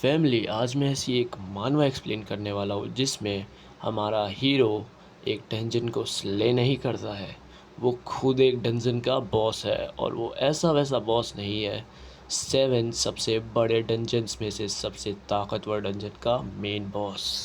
Family, आज मैं ऐसी एक मानवा एक्सप्लेन करने वाला हूँ जिसमें हमारा हीरो एक डंजन को स्ले नहीं करता है। वो खुद एक डंजन का बॉस है और वो ऐसा वैसा बॉस नहीं है। 7 सबसे बड़े डंजन्स में से सबसे ताकतवर डंजन का मेन बॉस।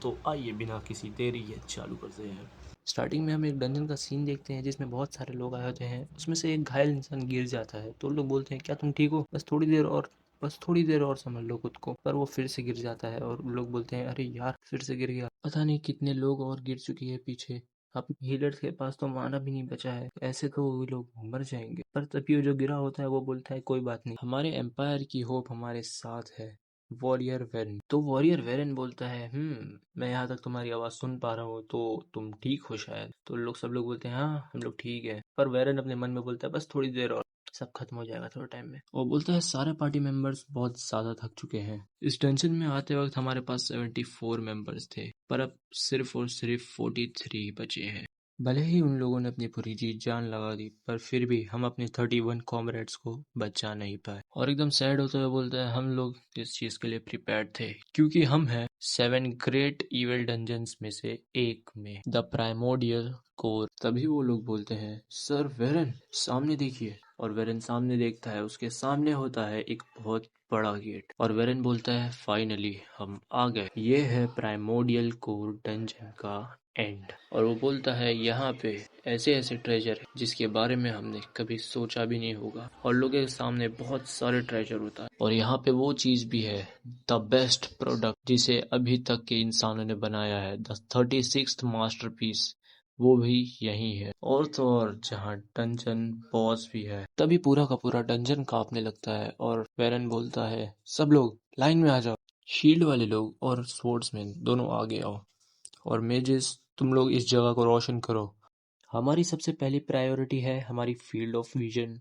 तो आइए बिना किसी देरी के चालू करते हैं। स्टार्टिंग में हम एक डंजन का सीन देखते हैं जिसमें बहुत सारे लोग आए होते हैं। उसमें से एक घायल इंसान गिर जाता है तो लोग बोलते हैं, क्या तुम ठीक हो? बस थोड़ी देर और संभाल लो खुद को। पर वो फिर से गिर जाता है और लोग बोलते हैं, अरे यार फिर से गिर गया। पता नहीं कितने लोग और गिर चुके हैं पीछे। अपने हीलर्स के पास तो माना भी नहीं बचा है, ऐसे तो वो लोग मर जाएंगे। पर तभी वो जो गिरा होता है वो बोलता है, कोई बात नहीं, हमारे एम्पायर की होप हमारे साथ है। Warrior Warren. तो वॉरियर वेरन बोलता है, मैं यहाँ तक तुम्हारी आवाज सुन पा रहा हूँ, तो तुम ठीक हो शायद। तो सब लोग बोलते हैं, हाँ हम लोग ठीक है। पर वेरन अपने मन में बोलता है, बस थोड़ी देर और, सब खत्म हो जाएगा थोड़े टाइम में। और बोलता है, सारे पार्टी मेंबर्स बहुत ज्यादा थक चुके हैं। इस टेंशन में आते वक्त हमारे पास 74 मेंबर्स थे, पर अब सिर्फ और सिर्फ 43 बचे हैं। भले ही उन लोगों ने अपनी पूरी जी जान लगा दी, पर फिर भी हम अपने 31 कॉमरेड्स को बचा नहीं पाए। और एकदम सैड होते हुए बोलता है, हम लोग इस चीज के लिए प्रिपेयर्ड थे, क्योंकि हम हैं 7 ग्रेट इविल डंजन्स में से एक में, द प्राइमोडियल कोर। तभी वो लोग बोलते हैं, सर वेरन सामने देखिए। और वेरन सामने देखता है, उसके सामने होता है एक बहुत बड़ा गेट। और वेरन बोलता है, फाइनली हम आ गए, ये है प्राइमोडियल कोर डंजन का एंड। और वो बोलता है, यहाँ पे ऐसे ऐसे ट्रेजर है जिसके बारे में हमने कभी सोचा भी नहीं होगा। और लोगों के सामने बहुत सारे ट्रेजर होता है, और यहाँ पे वो चीज भी है, द बेस्ट प्रोडक्ट जिसे अभी तक के इंसानों ने बनाया है, द 36th मास्टरपीस, वो भी यही है। और तो और जहाँ डंजन बॉस भी है। तभी पूरा का पूरा डंजन कांपने लगता है और वेरन बोलता है, सब लोग लाइन में आ जाओ। शील्ड वाले लोग और स्वॉर्ड्समैन दोनों आगे आओ, और मेजेस तुम लोग इस जगह को रोशन करो। हमारी सबसे पहली प्रायोरिटी है हमारी फील्ड ऑफ विजन।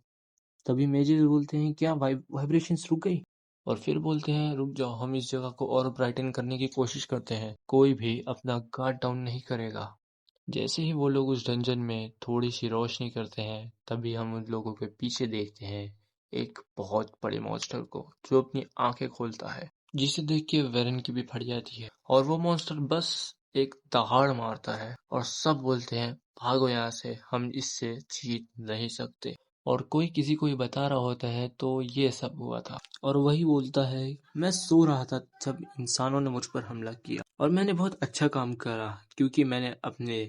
तभी मेजेस बोलते हैं, क्या वाइब्रेशंस रुक गई? और फिर बोलते हैं, रुक जाओ, हम इस जगह को और ब्राइटन करने की कोशिश करते हैं। कोई भी अपना गार्ड डाउन नहीं करेगा। जैसे ही वो लोग उस डंजन में थोड़ी सी रोशनी करते हैं, तभी हम उन लोगों के पीछे देखते हैं एक बहुत बड़े मॉन्स्टर को, जो अपनी आंखें खोलता है, जिसे देख के वेरन की भी फट जाती है। और वो मॉन्स्टर बस एक दहाड़ मारता है और सब बोलते हैं, भागो यहाँ से, हम इससे जीत नहीं सकते। और कोई किसी को ये बता रहा होता है, तो ये सब हुआ था। और वही बोलता है, मैं सो रहा था जब इंसानों ने मुझ पर हमला किया, और मैंने बहुत अच्छा काम करा, क्योंकि मैंने अपने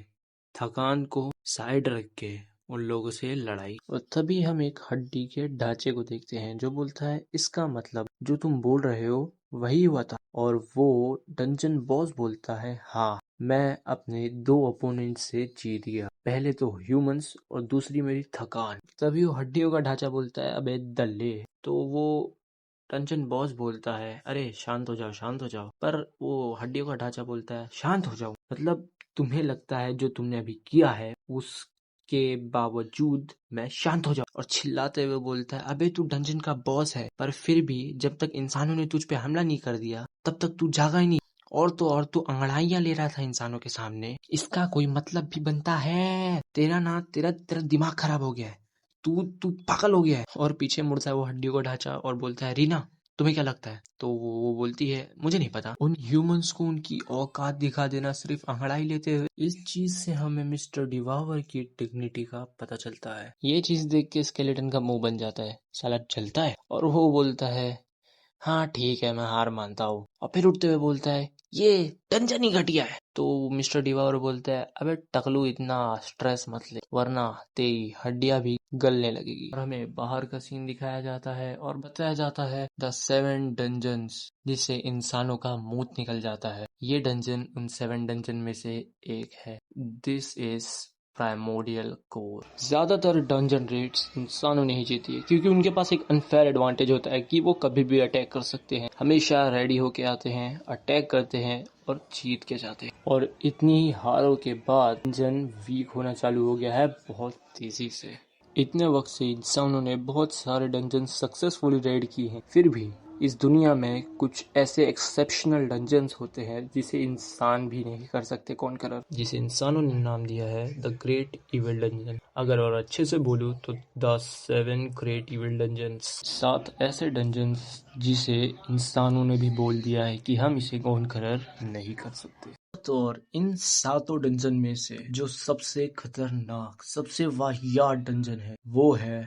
थकान को साइड रख के उन लोगों से लड़ाई। और तभी हम एक हड्डी के ढांचे को देखते हैं जो बोलता है, इसका मतलब जो तुम बोल रहे हो वही हुआ था। और वो डंजन बॉस बोलता है, हाँ, मैं अपने 2 अपोनेंट से जीत गया, पहले तो ह्यूमंस और दूसरी मेरी थकान। तभी वो हड्डियों का ढांचा बोलता है, अबे दल्ले। तो वो टंचन बॉस बोलता है, अरे शांत हो जाओ, शांत हो जाओ। पर वो हड्डियों का ढांचा बोलता है, शांत हो जाओ मतलब तुम्हें लगता है जो तुमने अभी किया है उसके बावजूद मैं शांत हो जाऊं? और चिल्लाते हुए बोलता है, अबे तू डंजन का बॉस है, पर फिर भी जब तक इंसानों ने तुझ पे हमला नहीं कर दिया तब तक तू जागा ही नहीं। और तो और तू अंगड़ाइयां ले रहा था इंसानों के सामने, इसका कोई मतलब भी बनता है? तेरा दिमाग खराब हो गया है, तू तू पागल हो गया है। और पीछे मुड़ता है वो हड्डियों का ढांचा और बोलता है, रीना तुम्हें क्या लगता है? तो वो बोलती है, मुझे नहीं पता। उन ह्यूमंस को उनकी औकात दिखा देना सिर्फ अंगड़ाई लेते हुए, इस चीज से हमें मिस्टर डिवावर की डिग्निटी का पता चलता है। ये चीज देख के स्केलेटन का मुंह बन जाता है, साला जलता है। और वो बोलता है, हाँ ठीक है, मैं हार मानता हूँ। और फिर उठते हुए बोलता है, ये डंजन ही घटिया है। तो मिस्टर डिवावर बोलता है, अबे टकलू इतना स्ट्रेस मत ले, वरना तेरी हड्डियां भी गलने लगेगी। और हमें बाहर का सीन दिखाया जाता है और बताया जाता है, द 7 डंजन्स, जिससे इंसानों का मूत निकल जाता है। ये डंजन उन 7 डंजन में से एक है। This is primordial core. ज्यादातर डंजन रेड्स इंसानों ने ही जीती है, क्योंकि उनके पास एक अनफेयर एडवांटेज होता है कि वो कभी भी अटैक कर सकते हैं, हमेशा रेडी होके आते हैं, अटैक करते हैं और जीत के जाते हैं। और इतनी ही हारों के बाद डंजन वीक होना चालू हो गया है बहुत तेजी से। इतने वक्त से इंसानों ने बहुत सारे डंजन सक्सेसफुली रेड किए हैं, फिर भी इस दुनिया में कुछ ऐसे एक्सेप्शनल डंजन्स होते हैं जिसे इंसान भी नहीं कर सकते। कौन करा? जिसे इंसानों ने नाम दिया है द ग्रेट इविल डंजन। अगर और अच्छे से बोलूँ तो द 7 ग्रेट इविल डंजन्स, 7 ऐसे डंजन्स जिसे इंसानों ने भी बोल दिया है कि हम इसे कॉन्करर नहीं कर सकते। तो और इन 7 डंजन में से जो सबसे खतरनाक, सबसे वाहियात डंजन है वो है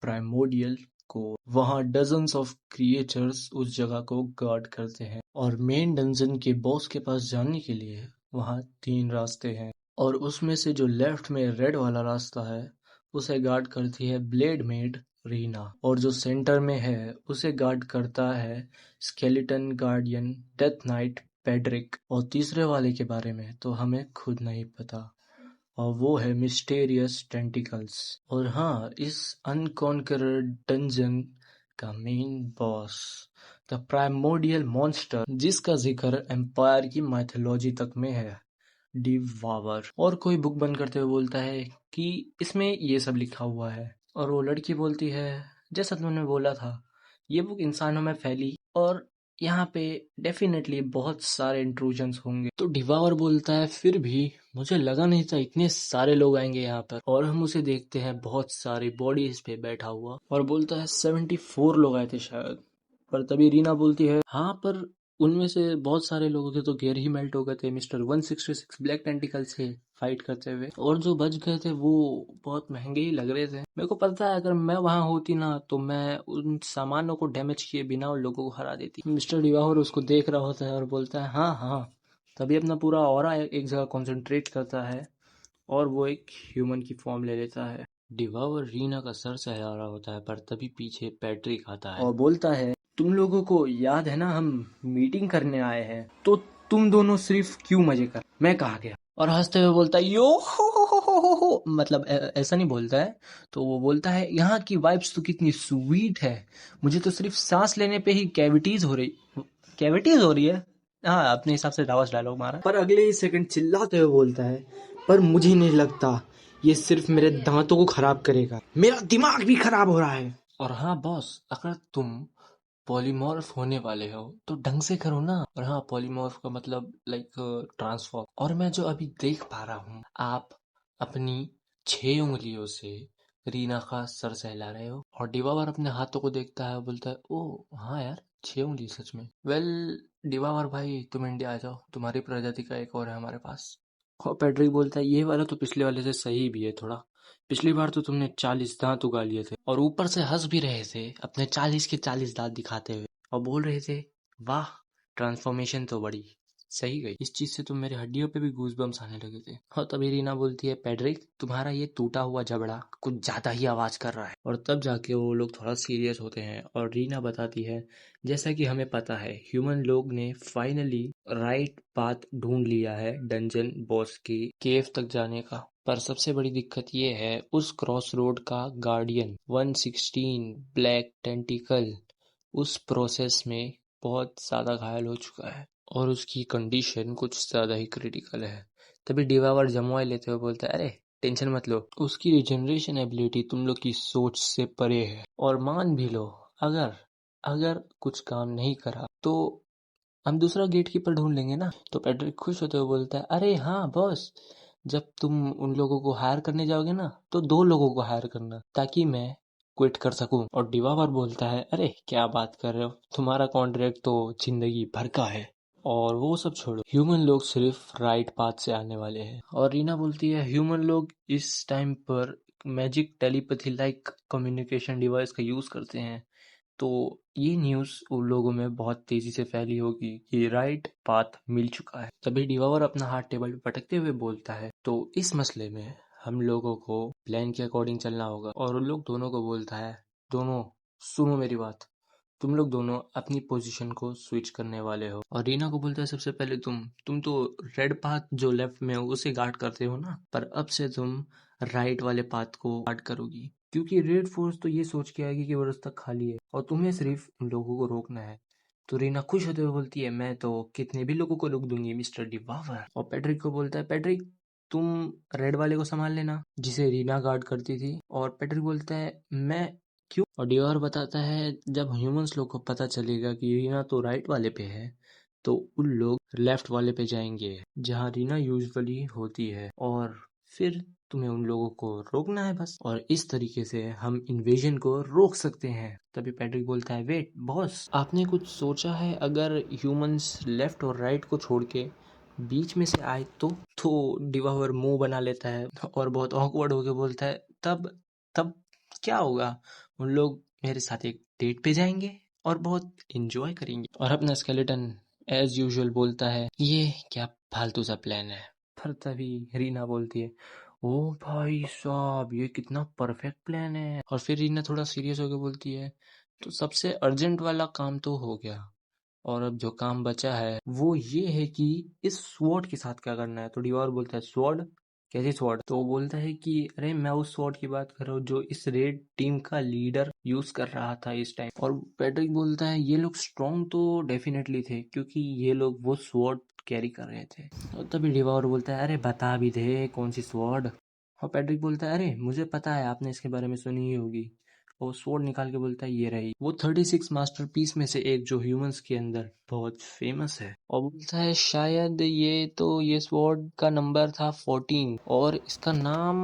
प्राइमोडियल को। वहाँ डजन्स ऑफ क्रिएचर्स उस जगह को गार्ड करते हैं और मेन डंजन के बॉस के पास जाने के लिए वहाँ 3 रास्ते हैं और उसमें से जो लेफ्ट में रेड वाला रास्ता है उसे गार्ड करती है ब्लेड मेड रीना और जो सेंटर में है उसे गार्ड करता है स्केलेटन गार्डियन डेथ नाइट पेड्रिक और तीसरे वाले के बारे में तो हमें खुद नहीं पता और वो है मिस्टेरियस टेंटिकल्स। और हाँ, इस अनकॉन्करड डंजन का main boss the primordial monster जिसका जिक्र एम्पायर की माइथोलॉजी तक में है, डिवावर। और कोई बुक बंद करते हुए बोलता है कि इसमें ये सब लिखा हुआ है और वो लड़की बोलती है जैसा तुमने बोला था ये बुक इंसानों में फैली और यहाँ पे डेफिनेटली बहुत सारे इंट्रूजन्स होंगे। तो डिवावर बोलता है फिर भी मुझे लगा नहीं था इतने सारे लोग आएंगे यहाँ पर। और हम उसे देखते हैं बहुत सारी बॉडीज पे बैठा हुआ और बोलता है 74 लोग आए थे शायद। पर तभी रीना बोलती है हाँ पर उनमें से बहुत सारे लोगों के तो गेयर ही मेल्ट हो गए थे मिस्टर 166 ब्लैक टेंटिकल से फाइट करते हुए और जो बच गए थे वो बहुत महंगे ही लग रहे थे। मेरे को पता है अगर मैं वहां होती ना तो मैं उन सामानों को डैमेज किए बिना उन लोगों को हरा देती। मिस्टर डिवाहोर उसको देख रहा होता है और बोलता है हाँ हाँ। तभी अपना पूरा ऑरा एक जगह कॉन्सेंट्रेट करता है और वो एक ह्यूमन की फॉर्म ले लेता है। डिवावर रीना का सर सहला रहा होता है पर तभी पीछे पैट्रिक आता है और बोलता है तुम लोगों को याद है ना हम मीटिंग करने आए हैं तो तुम दोनों सिर्फ क्यों मजे कर, मैं कहा गया। और हंसते हुए बोलता है यो हो मतलब ऐसा नहीं बोलता है। तो वो बोलता है यहाँ की वाइब्स तो कितनी स्वीट है, मुझे तो सिर्फ सांस लेने पे ही कैविटीज हो रही है। हाँ अपने हिसाब से डावस डायलॉग मारा पर अगले ही सेकंड चिल्लाते हुए बोलता है पर मुझे नहीं लगता ये सिर्फ मेरे दांतों को खराब करेगा, मेरा दिमाग भी खराब हो रहा है। और हाँ बॉस अगर तुम पॉलीमॉर्फ होने वाले हो तो ढंग से करो ना। और हाँ पॉलीमॉर्फ का मतलब लाइक ट्रांसफॉर्म। और मैं जो अभी देख पा रहा हूँ आप अपनी 6 उंगलियों से रीना का सर सहला रहे हो। और डिवावर अपने हाथों को देखता है और बोलता है ओ हाँ यार 6 उंगली सच में। वेल डिवावर भाई तुम इंडिया आ जाओ, तुम्हारी प्रजाति का एक और है हमारे पास। और पैड्रिक बोलता है ये वाला तो पिछले वाले से सही भी है थोड़ा, पिछली बार तो तुमने 40 दांत उगा लिए थे और ऊपर से हंस भी रहे थे अपने 40 के 40 दांत दिखाते हुए और बोल रहे थे वाह ट्रांसफॉर्मेशन तो बड़ी सही गई, इस चीज से तो मेरे हड्डियों पे भी गूजबम्स आने लगे थे। और तभी रीना बोलती है पैड्रिक तुम्हारा ये टूटा हुआ जबड़ा कुछ ज्यादा ही आवाज कर रहा है। और तब जाके वो लोग थोड़ा सीरियस होते हैं और रीना बताती है जैसा कि हमें पता है ह्यूमन लोग ने फाइनली राइट पाथ ढूंढ लिया है डंजन बॉस की केव तक जाने का। पर सबसे बड़ी दिक्कत ये है उस क्रॉस रोड का गार्डियन 116 ब्लैक टेंटिकल उस प्रोसेस में बहुत ज्यादा घायल हो चुका है और उसकी कंडीशन कुछ ज्यादा ही क्रिटिकल है। तभी डिवावर जमवाई लेते हुए बोलता है अरे टेंशन मत लो, उसकी रिजनरेशन एबिलिटी तुम लोग की सोच से परे है। और मान भी लो अगर अगर कुछ काम नहीं करा तो हम दूसरा गेट कीपर ढूंढ लेंगे ना। तो पैट्रिक खुश होते हुए बोलता है अरे हाँ बॉस जब तुम उन लोगों को हायर करने जाओगे ना तो 2 लोगों को हायर करना ताकि मैं क्विट कर सकूं। और डिवावर बोलता है अरे क्या बात कर रहे हो, तुम्हारा कॉन्ट्रैक्ट तो जिंदगी भर का है। और वो सब छोड़ो, ह्यूमन लोग सिर्फ राइट पाथ से आने वाले हैं। और रीना बोलती है ह्यूमन लोग इस टाइम पर magic telepathy like communication device का यूज करते हैं तो ये न्यूज़ उन लोगों में बहुत तेजी से फैली होगी कि राइट पाथ मिल चुका है। तभी डिवावर अपना हाथ टेबल पे पटकते हुए बोलता है तो इस मसले में हम लोगों को प्लान के अकॉर्डिंग चलना होगा। और उन लोग दोनों को बोलता है दोनों सुनो मेरी बात, तुम लोग दोनों अपनी पोजीशन को स्विच करने वाले हो। और रीना को बोलता है सबसे पहले तुम तो रेड पाथ जो लेफ्ट में हो उसे गार्ड करते हो ना, पर अब से तुम राइट वाले पाथ को गार्ड करोगी क्योंकि रेड फोर्स तो ये सोच के आएगी कि वो रास्ता खाली है और तुम्हें सिर्फ उन लोगों को रोकना है। तो रीना खुश होते हुए बोलती है मैं तो कितने भी लोगों को रोक दूंगी मिस्टर डिवावर। और पैट्रिक को बोलता है पैट्रिक तुम रेड वाले को संभाल लेना जिसे रीना गार्ड करती थी। और पैट्रिक बोलता है मैं क्यों। और डिवावर बताता है जब ह्यूमंस लोग को पता चलेगा कि रीना तो राइट वाले पे है तो उन लोग लेफ्ट वाले पे जाएंगे जहाँ रीना यूजुअली होती है और फिर तुम्हें उन लोगों को रोकना है बस, और इस तरीके से हम इन्वेजन को रोक सकते हैं। तभी पैट्रिक बोलता है, वेट बॉस, आपने कुछ सोचा है अगर ह्यूमंस लेफ्ट और राइट को छोड़ के बीच में से आए तो डिवावर मुंह बना लेता है और बहुत ऑकवर्ड होके बोलता है, तब तब क्या होगा? उन लोग मेरे साथ एक डेट पे जाएंगे और बहुत एंजॉय करेंगे। और अपना स्केलेटन एज यूजुअल बोलता है, ये क्या फालतू सा प्लान है। पर तभी रीना बोलती है, ओ भाई साहब, ये कितना परफेक्ट प्लान है। और फिर रीना थोड़ा सीरियस होकर बोलती है, तो सबसे अर्जेंट वाला काम तो हो गया, और अब जो काम बचा है वो ये है कि इस स्वॉर्ड के साथ क्या करना है। तो डिवॉर बोलता है, स्वॉर्ड? कैसी स्वॉर्ड? तो वो बोलता है कि अरे मैं उस स्वॉर्ड की बात कर रहा हूँ जो इस रेड टीम का लीडर यूज कर रहा था इस टाइम। और पैट्रिक बोलता है, ये लोग स्ट्रॉन्ग तो डेफिनेटली थे क्योंकि ये लोग वो स्वॉर्ड कैरी कर रहे थे। और तभी डिवॉर बोलता है, अरे बता भी दे कौन सी स्वॉर्ड। और पैट्रिक बोलता है, अरे मुझे पता है, आपने इसके बारे में सुनी ही होगी। वो स्वॉर्ड निकाल के बोलता है, ये रही वो 36 मास्टरपीस में से एक जो ह्यूमंस के अंदर बहुत फेमस है। और बोलता है, शायद ये स्वॉर्ड का नंबर था 14 और इसका नाम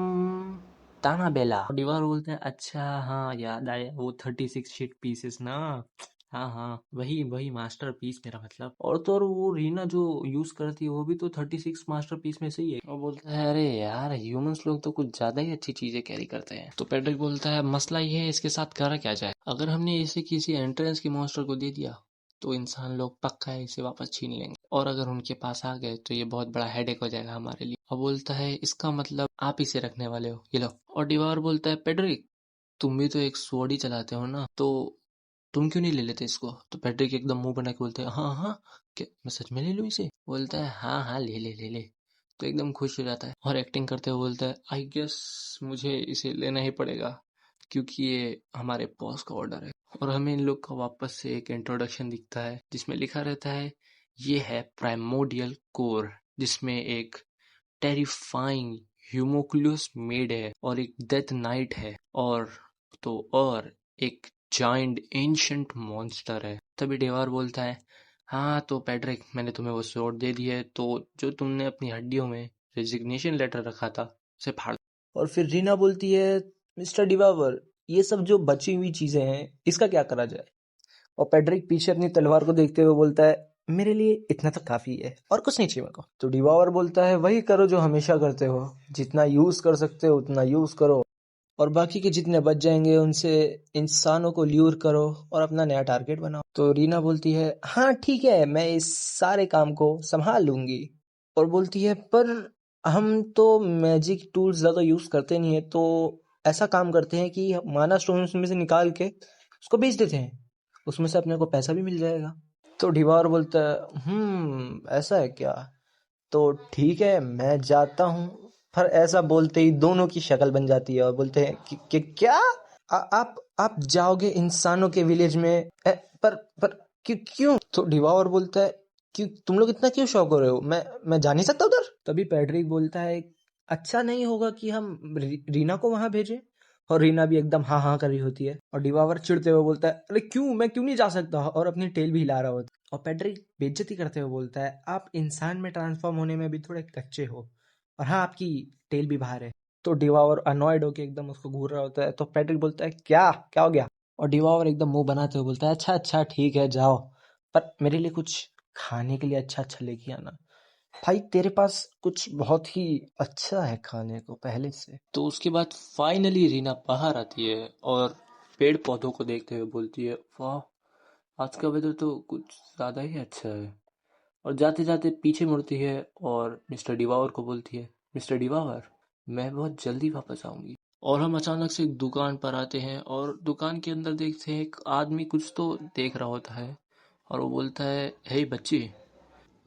तानाबेला। डिवार बोलते हैं, अच्छा हाँ याद आया, वो 36 शीट पीसेस ना। हाँ हाँ, वही वही मास्टरपीस मेरा मतलब। और तो और वो रीना जो यूज करती है वो भी तो 36 मास्टरपीस में से ही है। और बोलता है, अरे यार ह्यूमंस लोग तो कुछ ज्यादा ही अच्छी चीजें कैरी करते हैं। तो पैट्रिक बोलता है, मसला ये है इसके साथ करा क्या जाए। अगर हमने इसे किसी एंट्रेंस के मॉन्स्टर को दे दिया तो इंसान लोग पक्का इसे वापस छीन लेंगे, और अगर उनके पास आ गए तो ये बहुत बड़ा हेडेक हो जाएगा हमारे लिए। और बोलता है, इसका मतलब आप इसे रखने वाले हो, ये लो। और डिवार बोलता है, पैट्रिक तुम भी तो एक स्वॉर्ड ही चलाते हो ना, तो तुम क्यों नहीं ले लेते इसको। तो पैट्रिक एकदम मुंह बना के बोलते हैं, हाँ हाँ, क्या मैं सच में ले लूँ इसे। बोलता है, हाँ हाँ ले ले ले ले। तो एकदम खुश हो जाता है और एक्टिंग करते हुए बोलता है, आई गेस मुझे इसे लेना ही पड़ेगा क्योंकि ये हमारे बॉस का ऑर्डर है। और हमें इन लोग का वापस से एक इंट्रोडक्शन दिखता है जिसमें लिखा रहता है, ये है प्राइमोडियल कोर, जिसमें एक टेरिफाइंग ह्यूमोक्लियस मेड है और एक डेथ नाइट है, और एक जाइंट एंशंट मॉन्स्टर है। तभी डेवार बोलता है, हाँ तो पैट्रिक मैंने तुम्हें वो स्वॉर्ड दे दी है, तो जो तुमने अपनी हड्डियों में रेजिग्नेशन लेटर रखा था उसे फाड़। और फिर रीना बोलती है, मिस्टर डिवावर, ये सब जो बची हुई चीजें हैं इसका क्या करा जाए। और पैट्रिक पीछे अपनी तलवार को देखते हुए बोलता है, मेरे लिए इतना तो काफी है और कुछ नहीं चाहिए मेरे को। तो डिवावर बोलता है, वही करो जो हमेशा करते हो, जितना यूज कर सकते हो उतना यूज करो, और बाकी के जितने बच जाएंगे उनसे इंसानों को ल्यूर करो और अपना नया टारगेट बनाओ। तो रीना बोलती है, हाँ ठीक है, मैं इस सारे काम को संभाल लूंगी। और बोलती है, पर हम तो मैजिक टूल्स ज्यादा यूज करते नहीं है, तो ऐसा काम करते हैं कि माना स्टोन में से निकाल के उसको बेच देते हैं, उसमें से अपने को पैसा भी मिल जाएगा। तो डिवार बोलता है, ऐसा है क्या, तो ठीक है मैं जाता हूँ। पर ऐसा बोलते ही दोनों की शक्ल बन जाती है और बोलते हैं कि क्या, आप जाओगे इंसानों के विलेज में, पर क्यों। तो डिवावर बोलता है, कि तुम लोग इतना क्यों शौक हो रहे हो, मैं जा नहीं सकता उधर। तभी पैट्रिक बोलता है, अच्छा नहीं होगा कि हम रीना को वहां भेजें। और रीना भी एकदम हाँ हाँ कर रही होती है, और डिवावर चिढ़ते हुए बोलता है, अरे क्यों, मैं क्यों नहीं जा सकता, और अपनी टेल भी हिला रहा होता है। और पैट्रिक बेइज्जती करते हुए बोलता है, आप इंसान में ट्रांसफॉर्म होने में भी थोड़े कच्चे हो, और हाँ आपकी टेल भी बाहर है। तो डिवावर अनॉयड होके एकदम उसको घूर रहा होता है। तो पैट्रिक बोलता है, क्या क्या हो गया। और डिवावर एकदम मुंह बनाते हुए बोलता है, अच्छा अच्छा ठीक है जाओ, पर मेरे लिए कुछ खाने के लिए अच्छा अच्छा लेके आना। भाई तेरे पास कुछ बहुत ही अच्छा है खाने को पहले से। तो उसके बाद फाइनली रीना बाहर आती है और पेड़ पौधों को देखते हुए बोलती है, वाह आज का वेदर तो कुछ ज्यादा ही अच्छा है। और जाते जाते पीछे मुड़ती है और मिस्टर डिवावर को बोलती है, मिस्टर डिवावर मैं बहुत जल्दी वापस आऊंगी। और हम अचानक से एक दुकान पर आते हैं और दुकान के अंदर देखते हैं एक आदमी कुछ तो देख रहा होता है, और वो बोलता है, हे बच्चे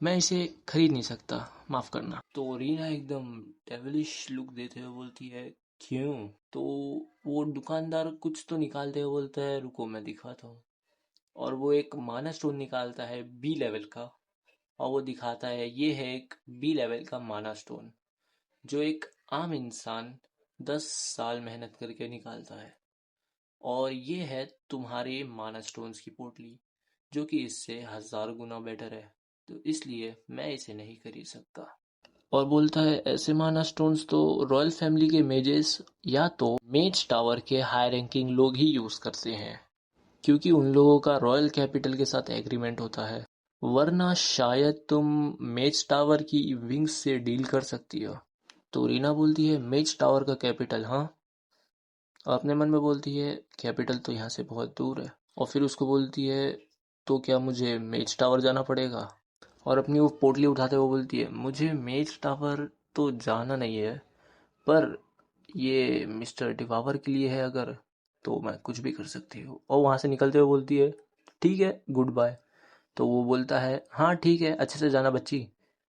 मैं इसे खरीद नहीं सकता, माफ करना। तो रीना एकदम डेविलिश लुक देते हुए बोलती है, क्यों। तो वो दुकानदार कुछ तो निकालते हुए बोलता है, रुको मैं दिखाता हूँ। और वो एक माना स्टोन निकालता है बी लेवल का, और वो दिखाता है, ये है एक बी लेवल का माना स्टोन जो एक आम इंसान 10 साल मेहनत करके निकालता है। और ये है तुम्हारे माना स्टोन्स की पोटली जो कि इससे 1000 गुना बेटर है, तो इसलिए मैं इसे नहीं खरीद सकता। और बोलता है ऐसे माना स्टोन्स तो रॉयल फैमिली के मेजेस या तो मेज टावर के हाई रैंकिंग लोग ही यूज करते हैं, क्योंकि उन लोगों का रॉयल कैपिटल के साथ एग्रीमेंट होता है, वरना शायद तुम मेज टावर की विंग्स से डील कर सकती हो। तो रीना बोलती है मेज टावर का कैपिटल, हाँ। और अपने मन में बोलती है कैपिटल तो यहाँ से बहुत दूर है। और फिर उसको बोलती है तो क्या मुझे मेज टावर जाना पड़ेगा? और अपनी वो पोटली उठाते हुए बोलती है मुझे मेज टावर तो जाना नहीं है, पर ये मिस्टर डिवावर के लिए है अगर, तो मैं कुछ भी कर सकती हूँ। और वहां से निकलते हुए बोलती है ठीक है, गुड बाय। तो वो बोलता है हाँ ठीक है, अच्छे से जाना बच्ची।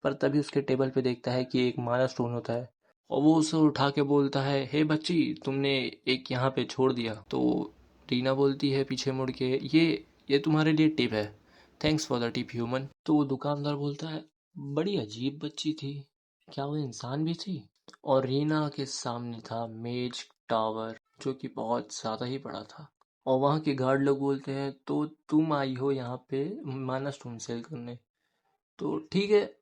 पर तभी उसके टेबल पे देखता है कि एक माना स्टोन होता है, और वो उसे उठा के बोलता है हे बच्ची, तुमने एक यहाँ पे छोड़ दिया। तो रीना बोलती है पीछे मुड़ के ये तुम्हारे लिए टिप है, thanks for the tip human. तो वो दुकानदार बोलता है बड़ी अजीब बच्ची थी, क्या वो इंसान भी थी? और रीना के सामने था मेज टावर, जो कि बहुत ज़्यादा ही बड़ा था। और वहाँ के गार्ड लोग बोलते हैं तो तुम आई हो यहाँ पे माना स्टोन सेल करने, तो ठीक है,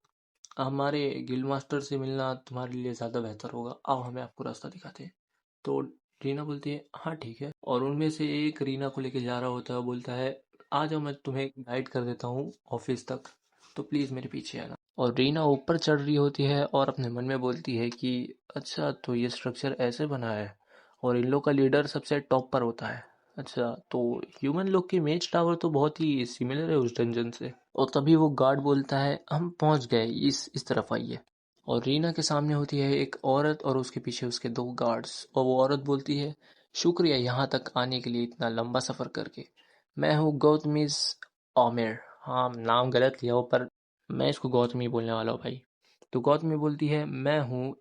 हमारे गिल्ड मास्टर से मिलना तुम्हारे लिए ज़्यादा बेहतर होगा, आओ हमें आपको रास्ता दिखाते हैं। तो रीना बोलती है हाँ ठीक है, और उनमें से एक रीना को लेके जा रहा होता है, वो बोलता है आ जाओ, मैं तुम्हें गाइड कर देता हूँ ऑफिस तक, तो प्लीज़ मेरे पीछे आना। और रीना ऊपर चढ़ रही होती है और अपने मन में बोलती है कि अच्छा तो ये स्ट्रक्चर ऐसे बना है, और इन लोग का लीडर सबसे टॉप पर होता है। अच्छा तो ह्यूमन लोग की मेज टावर तो बहुत ही सिमिलर है उस डंजन से। और तभी वो गार्ड बोलता है हम पहुंच गए, इस तरफ आइए। और रीना के सामने होती है एक औरत और उसके पीछे उसके दो गार्ड्स, और वो औरत बोलती है शुक्रिया यहाँ तक आने के लिए, इतना लंबा सफ़र करके। मैं हूँ गौतमीज आमिर। हाँ नाम गलत लिया हो, पर मैं इसको गौतमी बोलने वाला हूँ भाई। तो गौतमी बोलती है मैं हूँ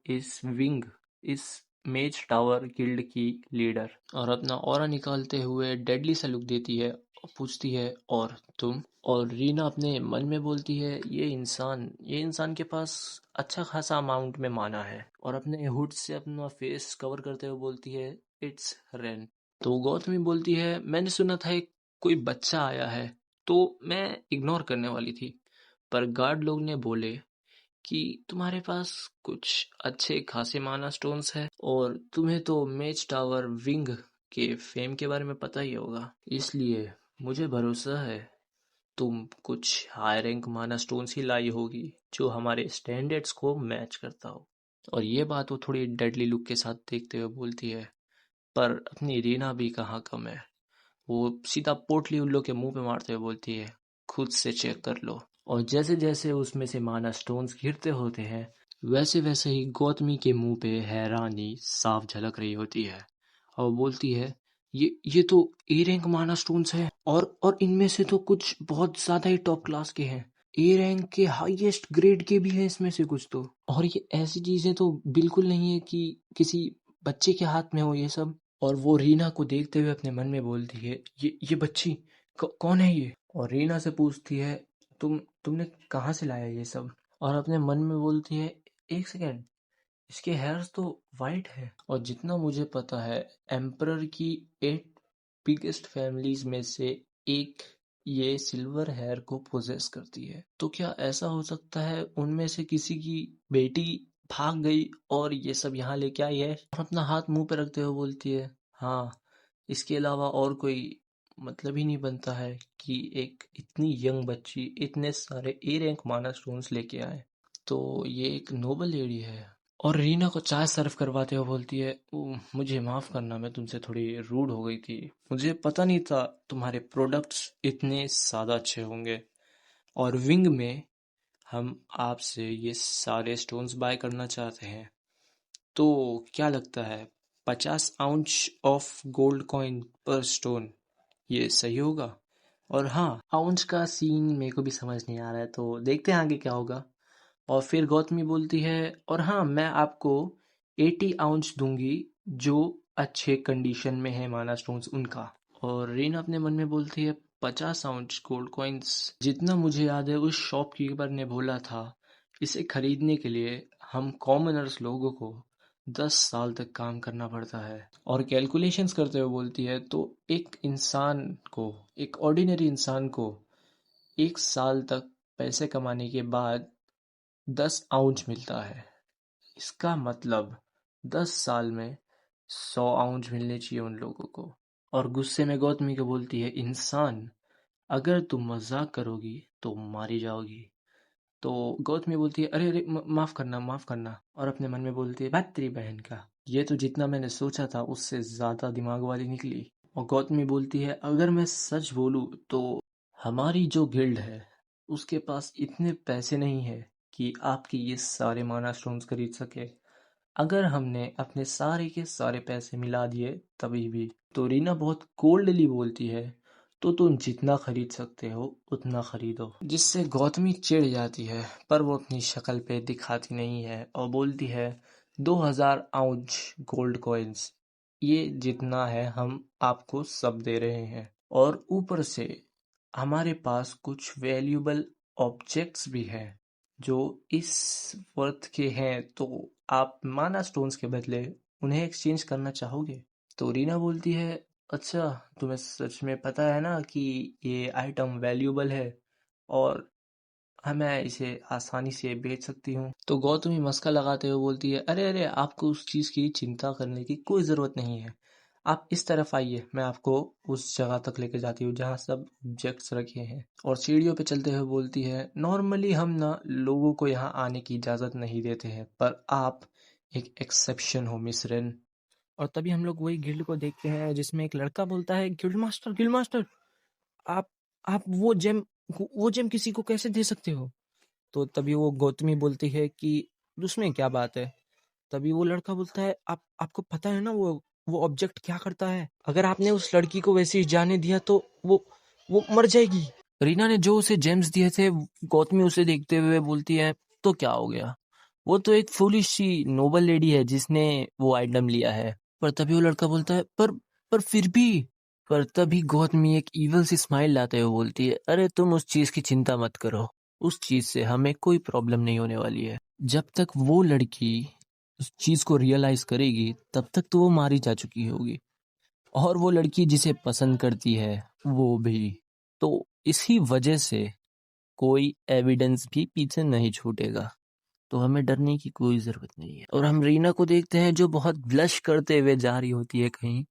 इस मेज टावर गिल्ड की लीडर, और अपना ऑरा निकालते हुए डेडली सा लुक देती है और पूछती है और तुम? और रीना अपने मन में बोलती है ये इंसान के पास अच्छा खासा अमाउंट में माना है, और अपने हुड से अपना फेस कवर करते हुए बोलती है इट्स रेन। तो गौतमी बोलती है मैंने सुना था एक कोई बच्चा आया है, तो मैं इग्नोर करने वाली थी, पर गार्ड लोग ने बोले कि तुम्हारे पास कुछ अच्छे खासे माना स्टोन्स है, और तुम्हें तो मेज टावर विंग के फेम के बारे में पता ही होगा, इसलिए मुझे भरोसा है तुम कुछ हाई रैंक माना स्टोन्स ही लाई होगी जो हमारे स्टैंडर्ड्स को मैच करता हो। और ये बात वो थोड़ी डेडली लुक के साथ देखते हुए बोलती है, पर अपनी रीना भी कहाँ कम है। वो सीधा पोटली उन लोग के मुंह पे मारते हुए बोलती है खुद से चेक कर लो। और जैसे जैसे उसमें से माना स्टोन्स गिरते होते हैं, वैसे वैसे ही गौतमी के मुंह पे हैरानी साफ झलक रही होती है, और बोलती है ये तो ए रैंक माना स्टोन्स है, और इनमें से तो कुछ बहुत ज्यादा ही टॉप क्लास के हैं, ए रैंक के हाईएस्ट ग्रेड के भी हैं इसमें से कुछ तो। और ये ऐसी चीजें तो बिल्कुल नहीं है कि किसी बच्चे के हाथ में हो ये सब। और वो रीना को देखते हुए अपने मन में बोलती है ये बच्ची कौन है ये? और रीना से पूछती है तुमने कहाँ से लाया ये सब? और अपने मन में बोलती है एक सेकेंड, इसके हेयर्स तो वाइट है, और जितना मुझे पता है एम्परर की 8 बिगेस्ट फैमिलीज में से एक ये सिल्वर हेयर को पोजेस करती है। तो क्या ऐसा हो सकता है उनमें से किसी की बेटी भाग गई और ये सब यहाँ लेके आई है? और अपना हाथ मुंह पे रखते हुए बोलती है हाँ, इसके अलावा और कोई मतलब ही नहीं बनता है कि एक इतनी यंग बच्ची इतने सारे ए रैंक माना स्टोन्स लेके आए। तो ये एक नोबल लेडी है। और रीना को चाय सर्व करवाते हुए बोलती है मुझे माफ़ करना, मैं तुमसे थोड़ी रूड हो गई थी, मुझे पता नहीं था तुम्हारे प्रोडक्ट्स इतने ज़्यादा अच्छे होंगे, और विंग में हम आपसे ये सारे स्टोन्स बाय करना चाहते हैं, तो क्या लगता है 50 आउंस ऑफ गोल्ड कॉइन पर स्टोन ये सही होगा? और हाँ, आउंस का सीन मेरे को भी समझ नहीं आ रहा है, तो देखते हैं आगे क्या होगा। और फिर गौतमी बोलती है और हाँ, मैं आपको 80 आउंस दूंगी जो अच्छे कंडीशन में है माना स्टोन्स उनका। और रीना अपने मन में बोलती है 50 आउंस गोल्ड कॉइन्स, जितना मुझे याद है उस शॉपकीपर ने बोला था इसे खरीदने के लिए हम कॉमनर्स लोगों को 10 साल तक काम करना पड़ता है। और कैलकुलेशंस करते हुए बोलती है तो एक ऑर्डिनरी इंसान को 1 साल तक पैसे कमाने के बाद 10 आउंस मिलता है। इसका मतलब 10 साल में 100 आउंस मिलने चाहिए उन लोगों को। और गुस्से में गौतमी को बोलती है, इंसान, अगर तुम मजाक करोगी तो मारी जाओगी। तो गौतमी बोलती है, अरे अरे माफ करना माफ करना, और अपने मन में बोलती है, बात तेरी बहन का, ये तो जितना मैंने सोचा था उससे ज्यादा दिमाग वाली निकली। और गौतमी बोलती है, अगर मैं सच बोलूं तो हमारी जो गिल्ड है उसके पास इतने पैसे नहीं है कि आपके ये सारे माना स्टोन्स खरीद सके। अगर हमने अपने सारे के सारे पैसे मिला दिए तभी भी। तो रीना बहुत कोल्डली बोलती है, तो तुम जितना खरीद सकते हो उतना खरीदो। जिससे गौतमी चिढ़ जाती है, पर वो अपनी शक्ल पे दिखाती नहीं है और बोलती है, 2000 आउंस गोल्ड कॉइन्स, ये जितना है हम आपको सब दे रहे हैं। और ऊपर से हमारे पास कुछ वैल्यूएबल ऑब्जेक्ट्स भी हैं जो इस वर्थ के हैं, तो आप माना स्टोन्स के बदले उन्हें एक्सचेंज करना चाहोगे? तो रीना बोलती है, अच्छा, तुम्हें सच में पता है ना कि ये आइटम वैल्यूएबल है और मैं इसे आसानी से बेच सकती हूँ। तो गौतमी मस्का लगाते हुए बोलती है, अरे अरे, आपको उस चीज़ की चिंता करने की कोई ज़रूरत नहीं है। आप इस तरफ आइए, मैं आपको उस जगह तक लेके जाती हूँ जहाँ सब ऑब्जेक्ट्स रखे हैं। और सीढ़ियों पे चलते हुए बोलती है, नॉर्मली हम ना लोगों को यहाँ आने की इजाज़त नहीं देते हैं, पर आप एक एक्सेप्शन हो मिस रेन। और तभी हम लोग वही गिल्ड को देखते हैं जिसमें एक लड़का बोलता है, गिल्ड मास्टर, आप आप वो जेम किसी को कैसे दे सकते हो? तो तभी वो गौतमी बोलती है कि उसमें क्या बात है? तभी वो लड़का बोलता है, आपको पता है ना वो ऑब्जेक्ट क्या करता है? अगर आपने उस लड़की को वैसे ही जाने दिया तो वो मर जाएगी। रीना ने जो उसे जेम्स दिए थे, गौतमी उसे देखते हुए बोलती है, तो क्या हो गया? वो तो एक फूलिश सी नोबल लेडी है जिसने वो आइटम लिया है। पर तभी वो लड़का बोलता है, पर फिर भी। पर तभी गौतमी एक इवल सी स्माइल लाते हुए बोलती है, अरे तुम उस चीज की चिंता मत करो, उस चीज से हमें कोई प्रॉब्लम नहीं होने वाली है। जब तक वो लड़की उस चीज को रियलाइज करेगी तब तक तो वो मारी जा चुकी होगी, और वो लड़की जिसे पसंद करती है वो भी। तो इसी वजह से कोई एविडेंस भी पीछे नहीं छूटेगा, तो हमें डरने की कोई जरूरत नहीं है। और हम रीना को देखते हैं जो बहुत ब्लश करते हुए जा रही होती है कहीं,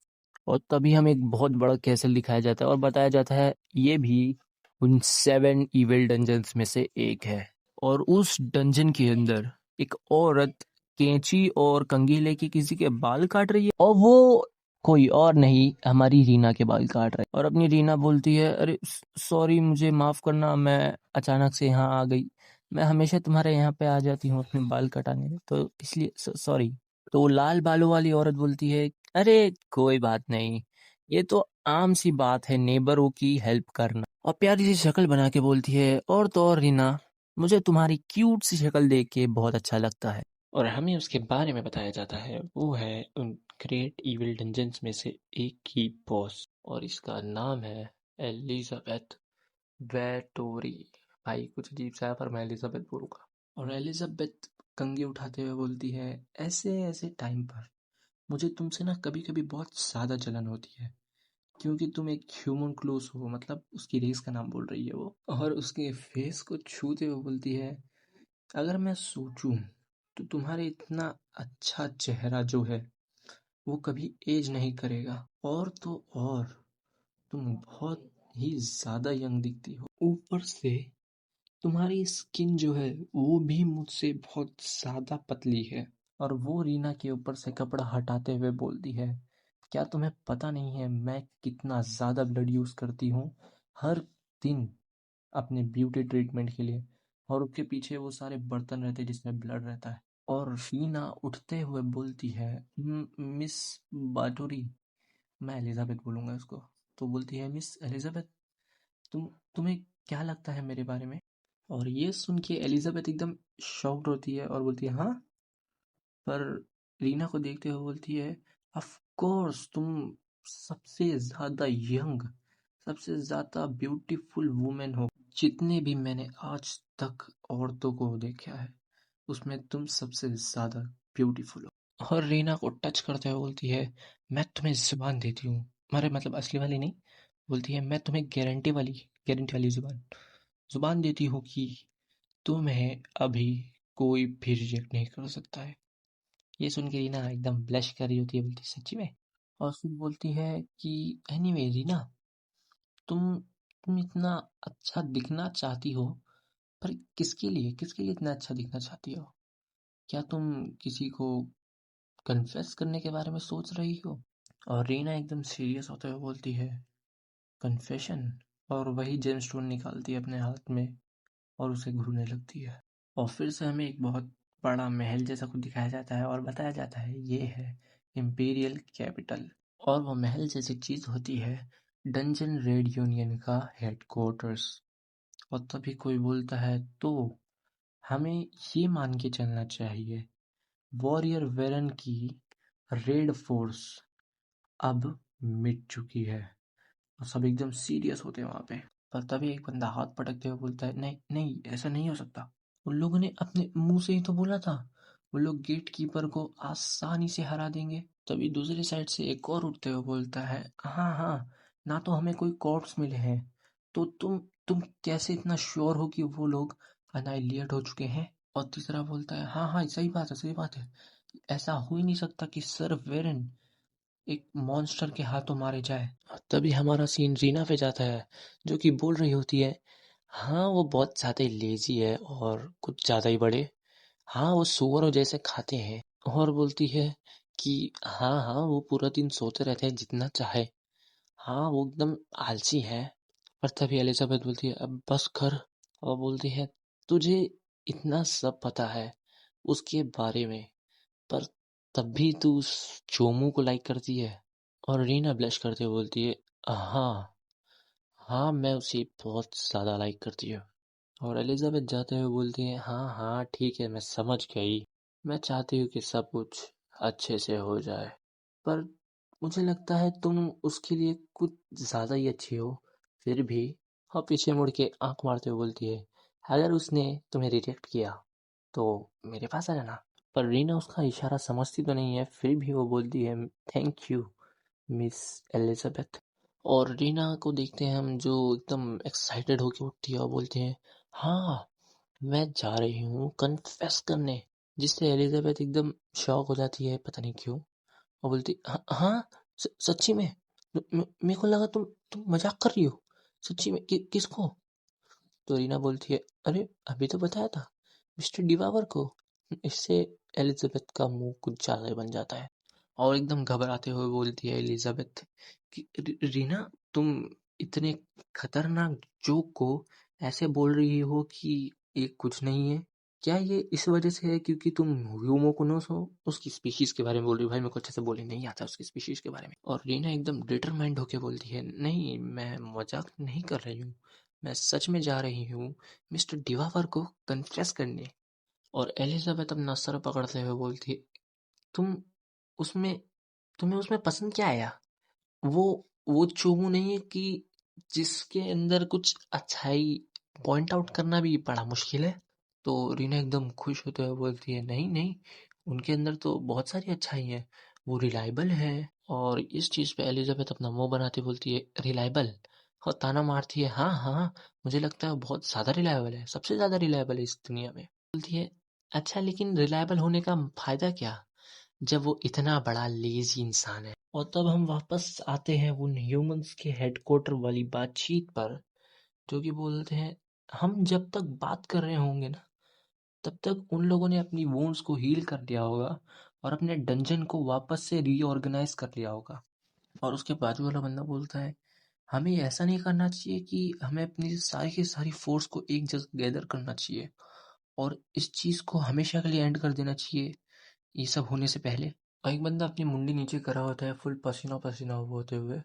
और तभी हमें एक बहुत बड़ा कैसल दिखाया जाता है और बताया जाता है ये भी उन 7 इविल डंजन्स में से एक है। और उस डंजन के अंदर एक औरत कैंची और कंघी लेके किसी के बाल काट रही है, और वो कोई और नहीं, हमारी रीना के बाल काट रही है। और अपनी रीना बोलती है, अरे सॉरी, मुझे माफ करना, मैं अचानक से यहाँ आ गई, मैं हमेशा तुम्हारे यहाँ पे आ जाती हूँ अपने बाल कटाने, तो इसलिए सॉरी। तो वो लाल बालों वाली औरत बोलती है, अरे कोई बात नहीं, ये तो आम सी बात है नेबरों की हेल्प करना। और प्यारी सी शक्ल बना के बोलती है, और तो और रीना, मुझे तुम्हारी क्यूट सी शक्ल देख के बहुत अच्छा लगता है। और हमें उसके बारे में बताया जाता है, वो है उन ग्रेट इविल डंजन्स में से एक की बॉस, और इसका नाम है एलिजाबेथ वेटोरी। भाई कुछ अजीब सा है, पर मैं एलिजाबेथ बोलूंगा। और एलिजाबेथ कंघी उठाते हुए बोलती है, ऐसे ऐसे टाइम पर मुझे तुमसे ना कभी कभी बहुत ज्यादा जलन होती है, क्योंकि तुम एक ह्यूमन क्लोज हो, मतलब उसकी रेस का नाम बोल रही है वो, और उसके फेस को छूते हुए बोलती है, अगर मैं सोचूं तो तुम्हारे इतना अच्छा चेहरा जो है वो कभी एज नहीं करेगा, और तो और तुम बहुत ही ज्यादा यंग दिखती हो। ऊपर से तुम्हारी स्किन जो है वो भी मुझसे बहुत ज्यादा पतली है। और वो रीना के ऊपर से कपड़ा हटाते हुए बोलती है, क्या तुम्हें पता नहीं है मैं कितना ज्यादा ब्लड यूज करती हूँ हर दिन अपने ब्यूटी ट्रीटमेंट के लिए? और उसके पीछे वो सारे बर्तन रहते हैं जिसमें ब्लड रहता है। और रीना उठते हुए बोलती है, मिस बाटोरी, मैं एलिजाबेथ बोलूंगा इसको। तो बोलती है, मिस एलिजाबेथ, तुम्हें क्या लगता है मेरे बारे में? और ये सुन के एलिजाबेथ एकदम शॉक्ड होती है और बोलती है, हाँ? पर रीना को देखते हुए बोलती है, ऑफ कोर्स, तुम सबसे ज्यादा यंग, सबसे ज्यादा ब्यूटीफुल वुमेन हो, जितने भी मैंने आज तक औरतों को देखा है उसमें तुम सबसे ज्यादा ब्यूटीफुल हो। और रीना को टच करते हुए बोलती है, मैं तुम्हें जुबान देती हूँ, अरे मतलब असली वाली नहीं, बोलती है, मैं तुम्हें गारंटी वाली जुबान जुबान देती हूँ कि तुम्हें अभी कोई भी रिजेक्ट नहीं कर सकता है। ये सुन के रीना एकदम ब्लश कर रही होती है, बोलती सच्ची में। और फिर बोलती है कि एनीवे रीना, तुम तुम इतना अच्छा दिखना चाहती हो, पर किसके लिए इतना अच्छा दिखना चाहती हो? क्या तुम किसी को कन्फेस करने के बारे में सोच रही हो? और रीना एकदम सीरियस होते हुए बोलती है, कन्फेशन? और वही जेम स्टोन निकालती है अपने हाथ में और उसे घूरने लगती है। और फिर से हमें एक बहुत बड़ा महल जैसा कुछ दिखाया जाता है और बताया जाता है ये है इम्पीरियल कैपिटल। और वो महल जैसी चीज होती है डंजन रेड यूनियन का हेडक्वार्टर्स। और तभी कोई बोलता है, तो हमें ये मान के चलना चाहिए वॉरियर वेरन की रेड फोर्स अब मिट चुकी है। और सब एकदम सीरियस होते हैं वहां पे। पर तभी एक बंदा हाथ पटकते हुए बोलता है, नहीं नहीं, ऐसा नहीं हो सकता। उन लोगों ने अपने मुंह से ही तो बोला था वो लोग गेट कीपर को आसानी से हरा देंगे। तभी दूसरी साइड से एक और उठते हुए बोलता है, हाँ हाँ, ना तो हमें कोई कॉर्प्स मिले हैं, तो तुम कैसे इतना श्योर हो कि वो लोग अनाइलिएट हो चुके हैं? और तीसरा बोलता है, हाँ हाँ, सही बात है, सही बात है। ऐसा हो ही नहीं सकता कि सर वेरन एक मॉन्स्टर के हाथों मारे जाए। तभी हमारा सीन रीना पे जाता है, जो कि बोल रही होती है, हाँ वो बहुत ज़्यादा ही लेजी है और कुछ ज़्यादा ही बड़े। हाँ वो सुअरों जैसे खाते हैं। और बोलती है कि हाँ हाँ वो पूरा दिन सोते रहते हैं जितना चाहे। हाँ वो एकदम आलसी है। पर तभी एलिजाबेथ बोलती है, अब बस कर। और बोलती है, तुझे इतना सब पता है उसके बारे में, पर तब भी तू उस चोमू को लाइक करती है। और रीना ब्लश करते हुए बोलती है, हाँ हाँ, मैं उसे बहुत ज़्यादा लाइक करती हूँ। और एलिजाबेथ जाते हुए बोलती है, हाँ हाँ ठीक है, मैं समझ गई। मैं चाहती हूँ कि सब कुछ अच्छे से हो जाए, पर मुझे लगता है तुम उसके लिए कुछ ज़्यादा ही अच्छी हो। फिर भी। और पीछे मुड़ के आंख मारते हुए बोलती है, अगर उसने तुम्हें रिजेक्ट किया तो मेरे पास आ जाना। पर रीना उसका इशारा समझती तो नहीं है, फिर भी वो बोलती है, थैंक यू मिस एलिजाबेथ। और रीना को देखते हैं हम, जो एकदम एक्साइटेड होकर उठती है और बोलते हैं, हाँ मैं जा रही हूँ कन्फेस करने। जिससे एलिजाबेथ एकदम शॉक हो जाती है, पता नहीं क्यों। और बोलती, हाँ हाँ, सच्ची में? मेरे को लगा तुम मजाक कर रही हो। सच्ची में? किसको? तो रीना बोलती है, अरे अभी तो बताया था, मिस्टर डिवावर को। इससे एलिजाबेथ का मुंह कुछ ज्यादा ही बन जाता है और एकदम घबराते हुए बोलती है एलिजाबेथ कि रीना, तुम इतने खतरनाक जोक को ऐसे बोल रही हो कि ये कुछ नहीं है। क्या ये इस वजह से है क्योंकि तुम ह्यूमोकुनोस हो? उसकी स्पीशीज के बारे में बोल रही हो? भाई मेरे को अच्छे से बोलने नहीं आता उसकी स्पीशीज के बारे में। और रीना एकदम डिटरमाइंड होके बोलती है, नहीं मैं मजाक नहीं कर रही हूँ, मैं सच में जा रही हूँ मिस्टर डिवावर को कन्फेस करने। और एलिजाबेथ अपना सर पकड़ते हुए बोलती है, तुम उसमें तुम्हें उसमें पसंद क्या आया? वो वो चोमू नहीं है कि जिसके अंदर कुछ अच्छाई पॉइंट आउट करना भी बड़ा मुश्किल है। तो रीना एकदम खुश होते हुए बोलती है, नहीं नहीं, उनके अंदर तो बहुत सारी अच्छाई है, वो रिलायबल है। और इस चीज पे एलिजाबेथ अपना मुंह बनाती बोलती है, रिलायबल? और ताना मारती है, हाँ हाँ, मुझे लगता है वो बहुत ज्यादा रिलायबल है, सबसे ज्यादा रिलायबल है इस दुनिया में। बोलती है, अच्छा लेकिन रिलायबल होने का फायदा क्या जब वो इतना बड़ा लेजी इंसान है? और तब हम वापस आते हैं उन ह्यूमंस के हेडक्वार्टर वाली बातचीत पर, जो कि बोलते हैं, हम जब तक बात कर रहे होंगे ना, तब तक उन लोगों ने अपनी वुंड्स को हील कर लिया होगा और अपने डंजन को वापस से रीऑर्गेनाइज कर लिया होगा। और उसके बाजू वाला बंदा बोलता है, हमें ऐसा नहीं करना चाहिए कि हमें अपनी सारी की सारी फोर्स को एक जगह गैदर करना चाहिए और इस चीज को हमेशा के लिए एंड कर देना चाहिए, ये सब होने से पहले। और एक बंदा अपनी मुंडी नीचे करा होता है, फुल पसीना पसीना होते हुए,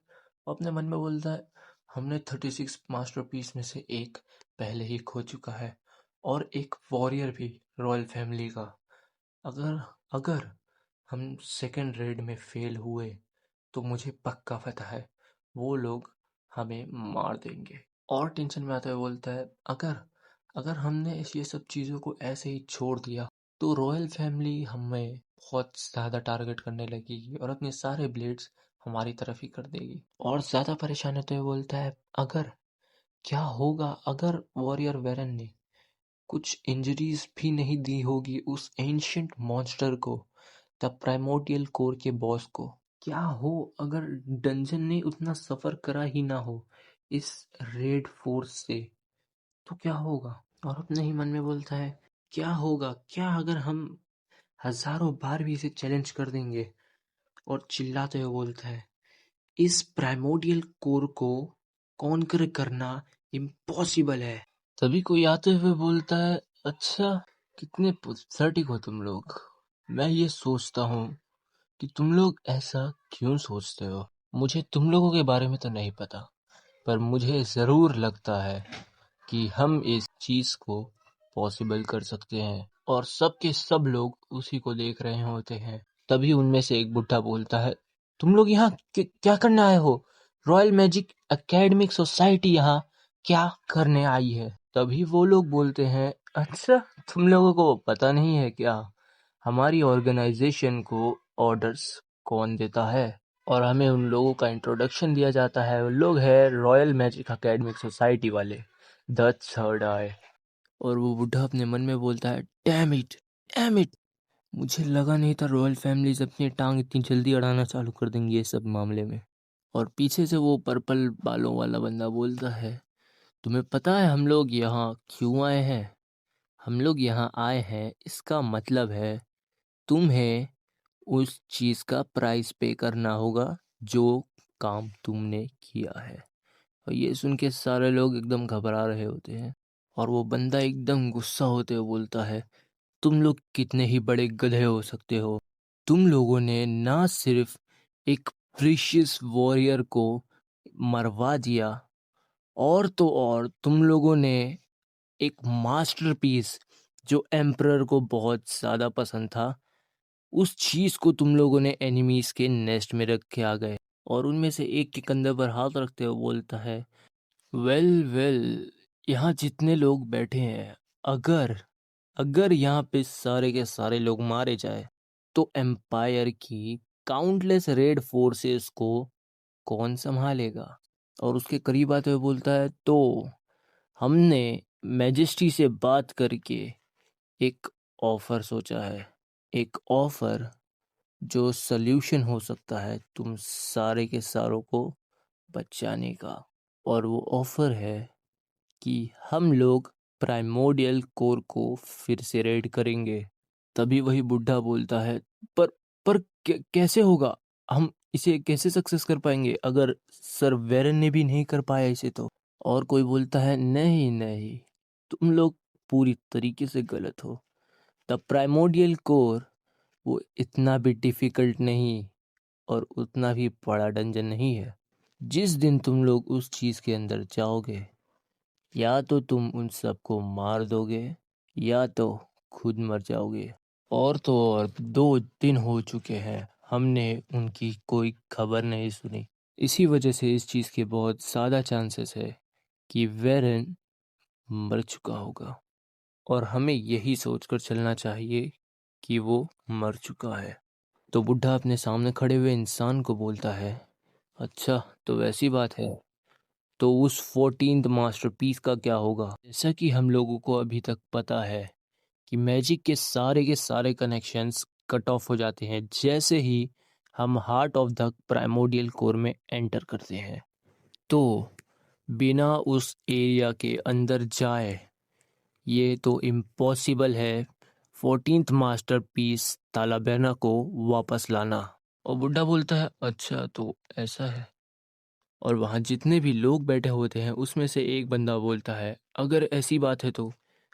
और अपने मन में बोलता है, हमने 36 मास्टरपीस में से एक पहले ही खो चुका है और एक वॉरियर भी रॉयल फैमिली का। अगर अगर हम सेकंड रेड में फेल हुए तो मुझे पक्का पता है वो लोग हमें मार देंगे। और टेंशन में आता है बोलता है, अगर अगर हमने ये सब चीज़ों को ऐसे ही छोड़ दिया तो रॉयल फैमिली हमें बहुत ज़्यादा टारगेट करने लगेगी और अपने सारे ब्लेड्स हमारी तरफ ही कर देगी। और ज़्यादा परेशान होते हुए बोलता है, अगर क्या होगा अगर वॉरियर वेरन ने कुछ इंजरीज भी नहीं दी होगी उस एंशिएंट मॉन्स्टर को, द प्राइमोर्डियल कोर के बॉस को। क्या हो अगर डंजन ने उतना सफर करा ही ना हो इस रेड फोर्स से, तो क्या होगा? और अपने ही मन में बोलता है, क्या होगा, क्या अगर हम हजारों बार भी इसे चैलेंज कर देंगे? और चिल्लाते हुए बोलता है, इस प्राइमोर्डियल कोर को कॉन्कर करना इम्पॉसिबल है। तभी कोई आते हुए बोलता है, अच्छा, कितने पैथेटिक हो तुम लोग। मैं ये सोचता हूँ कि तुम लोग ऐसा क्यों सोचते हो। मुझे तुम लोगों के बारे में तो नहीं पता, पर मुझे जरूर लगता है कि हम इस चीज को पॉसिबल कर सकते हैं। और सब के सब लोग उसी को देख रहे होते हैं। तभी उनमें से एक बुढ़ा बोलता है, तुम लोग यहाँ क्या करने आए हो? रॉयल मैजिक एकेडमिक सोसाइटी यहाँ क्या करने आई है? तभी वो लोग बोलते हैं, अच्छा, तुम लोगों को पता नहीं है क्या, हमारी ऑर्गेनाइजेशन को ऑर्डर्स कौन देता है? और हमें उन लोगों का इंट्रोडक्शन दिया जाता है। वो लोग हैं रॉयल मैजिक एकेडमिक सोसाइटी वाले, द थर्ड आई। और वो बुढ़ा अपने मन में बोलता है, डैम इट, डैम इट, मुझे लगा नहीं था रॉयल फैमिलीज अपनी टांग इतनी जल्दी अड़ाना चालू कर देंगी ये सब मामले में। और पीछे से वो पर्पल बालों वाला बंदा बोलता है, तुम्हें पता है हम लोग यहाँ क्यों आए हैं? हम लोग यहाँ आए हैं, इसका मतलब है तुम्हें उस चीज का प्राइस पे करना होगा जो काम तुमने किया है। और ये सुन के सारे लोग एकदम घबरा रहे होते हैं। और वो बंदा एकदम गुस्सा होते हुए बोलता है, तुम लोग कितने ही बड़े गधे हो सकते हो। तुम लोगों ने ना सिर्फ एक प्रीशियस वॉरियर को मरवा दिया, और तो और तुम लोगों ने एक मास्टरपीस जो एम्परर को बहुत ज़्यादा पसंद था, उस चीज को तुम लोगों ने एनिमीज के नेस्ट में रख के आ गए। और उनमें से एक के कंधे पर हाथ रखते हुए बोलता है, वेल वेल, यहाँ जितने लोग बैठे हैं, अगर अगर यहाँ पे सारे के सारे लोग मारे जाए तो एम्पायर की काउंटलेस रेड फोर्सेस को कौन संभालेगा? और उसके करीब आते हुए बोलता है, तो हमने मैजेस्टी से बात करके एक ऑफर सोचा है, एक ऑफर जो सल्यूशन हो सकता है तुम सारे के सारों को बचाने का। और वो ऑफर है कि हम लोग प्राइमोर्डियल कोर को फिर से रेड करेंगे। तभी वही बुढ़ा बोलता है, पर पर कैसे होगा? हम इसे कैसे सक्सेस कर पाएंगे अगर सर वेरन ने भी नहीं कर पाया इसे तो? और कोई बोलता है, नहीं नहीं, तुम लोग पूरी तरीके से गलत हो। द प्राइमोर्डियल कोर वो इतना भी डिफिकल्ट नहीं और उतना भी बड़ा डंजन नहीं है। जिस दिन तुम लोग उस चीज के अंदर जाओगे, या तो तुम उन सबको मार दोगे या तो खुद मर जाओगे। और तो और 2 दिन हो चुके हैं, हमने उनकी कोई खबर नहीं सुनी। इसी वजह से इस चीज के बहुत ज़्यादा चांसेस है कि वेरन मर चुका होगा। और हमें यही सोचकर चलना चाहिए कि वो मर चुका है। तो बुढ़ा अपने सामने खड़े हुए इंसान को बोलता है, अच्छा, तो वैसी बात है, तो उस 14th मास्टरपीस का क्या होगा? जैसा कि हम लोगों को अभी तक पता है कि मैजिक के सारे कनेक्शंस कट ऑफ हो जाते हैं जैसे ही हम heart of the primordial core में एंटर करते हैं। तो बिना उस एरिया के अंदर जाए ये तो इम्पॉसिबल है 14th मास्टरपीस तालाबेना को वापस लाना। और बुड्ढा बोलता है, अच्छा, तो ऐसा है। और वहाँ जितने भी लोग बैठे होते हैं उसमें से एक बंदा बोलता है, अगर ऐसी बात है तो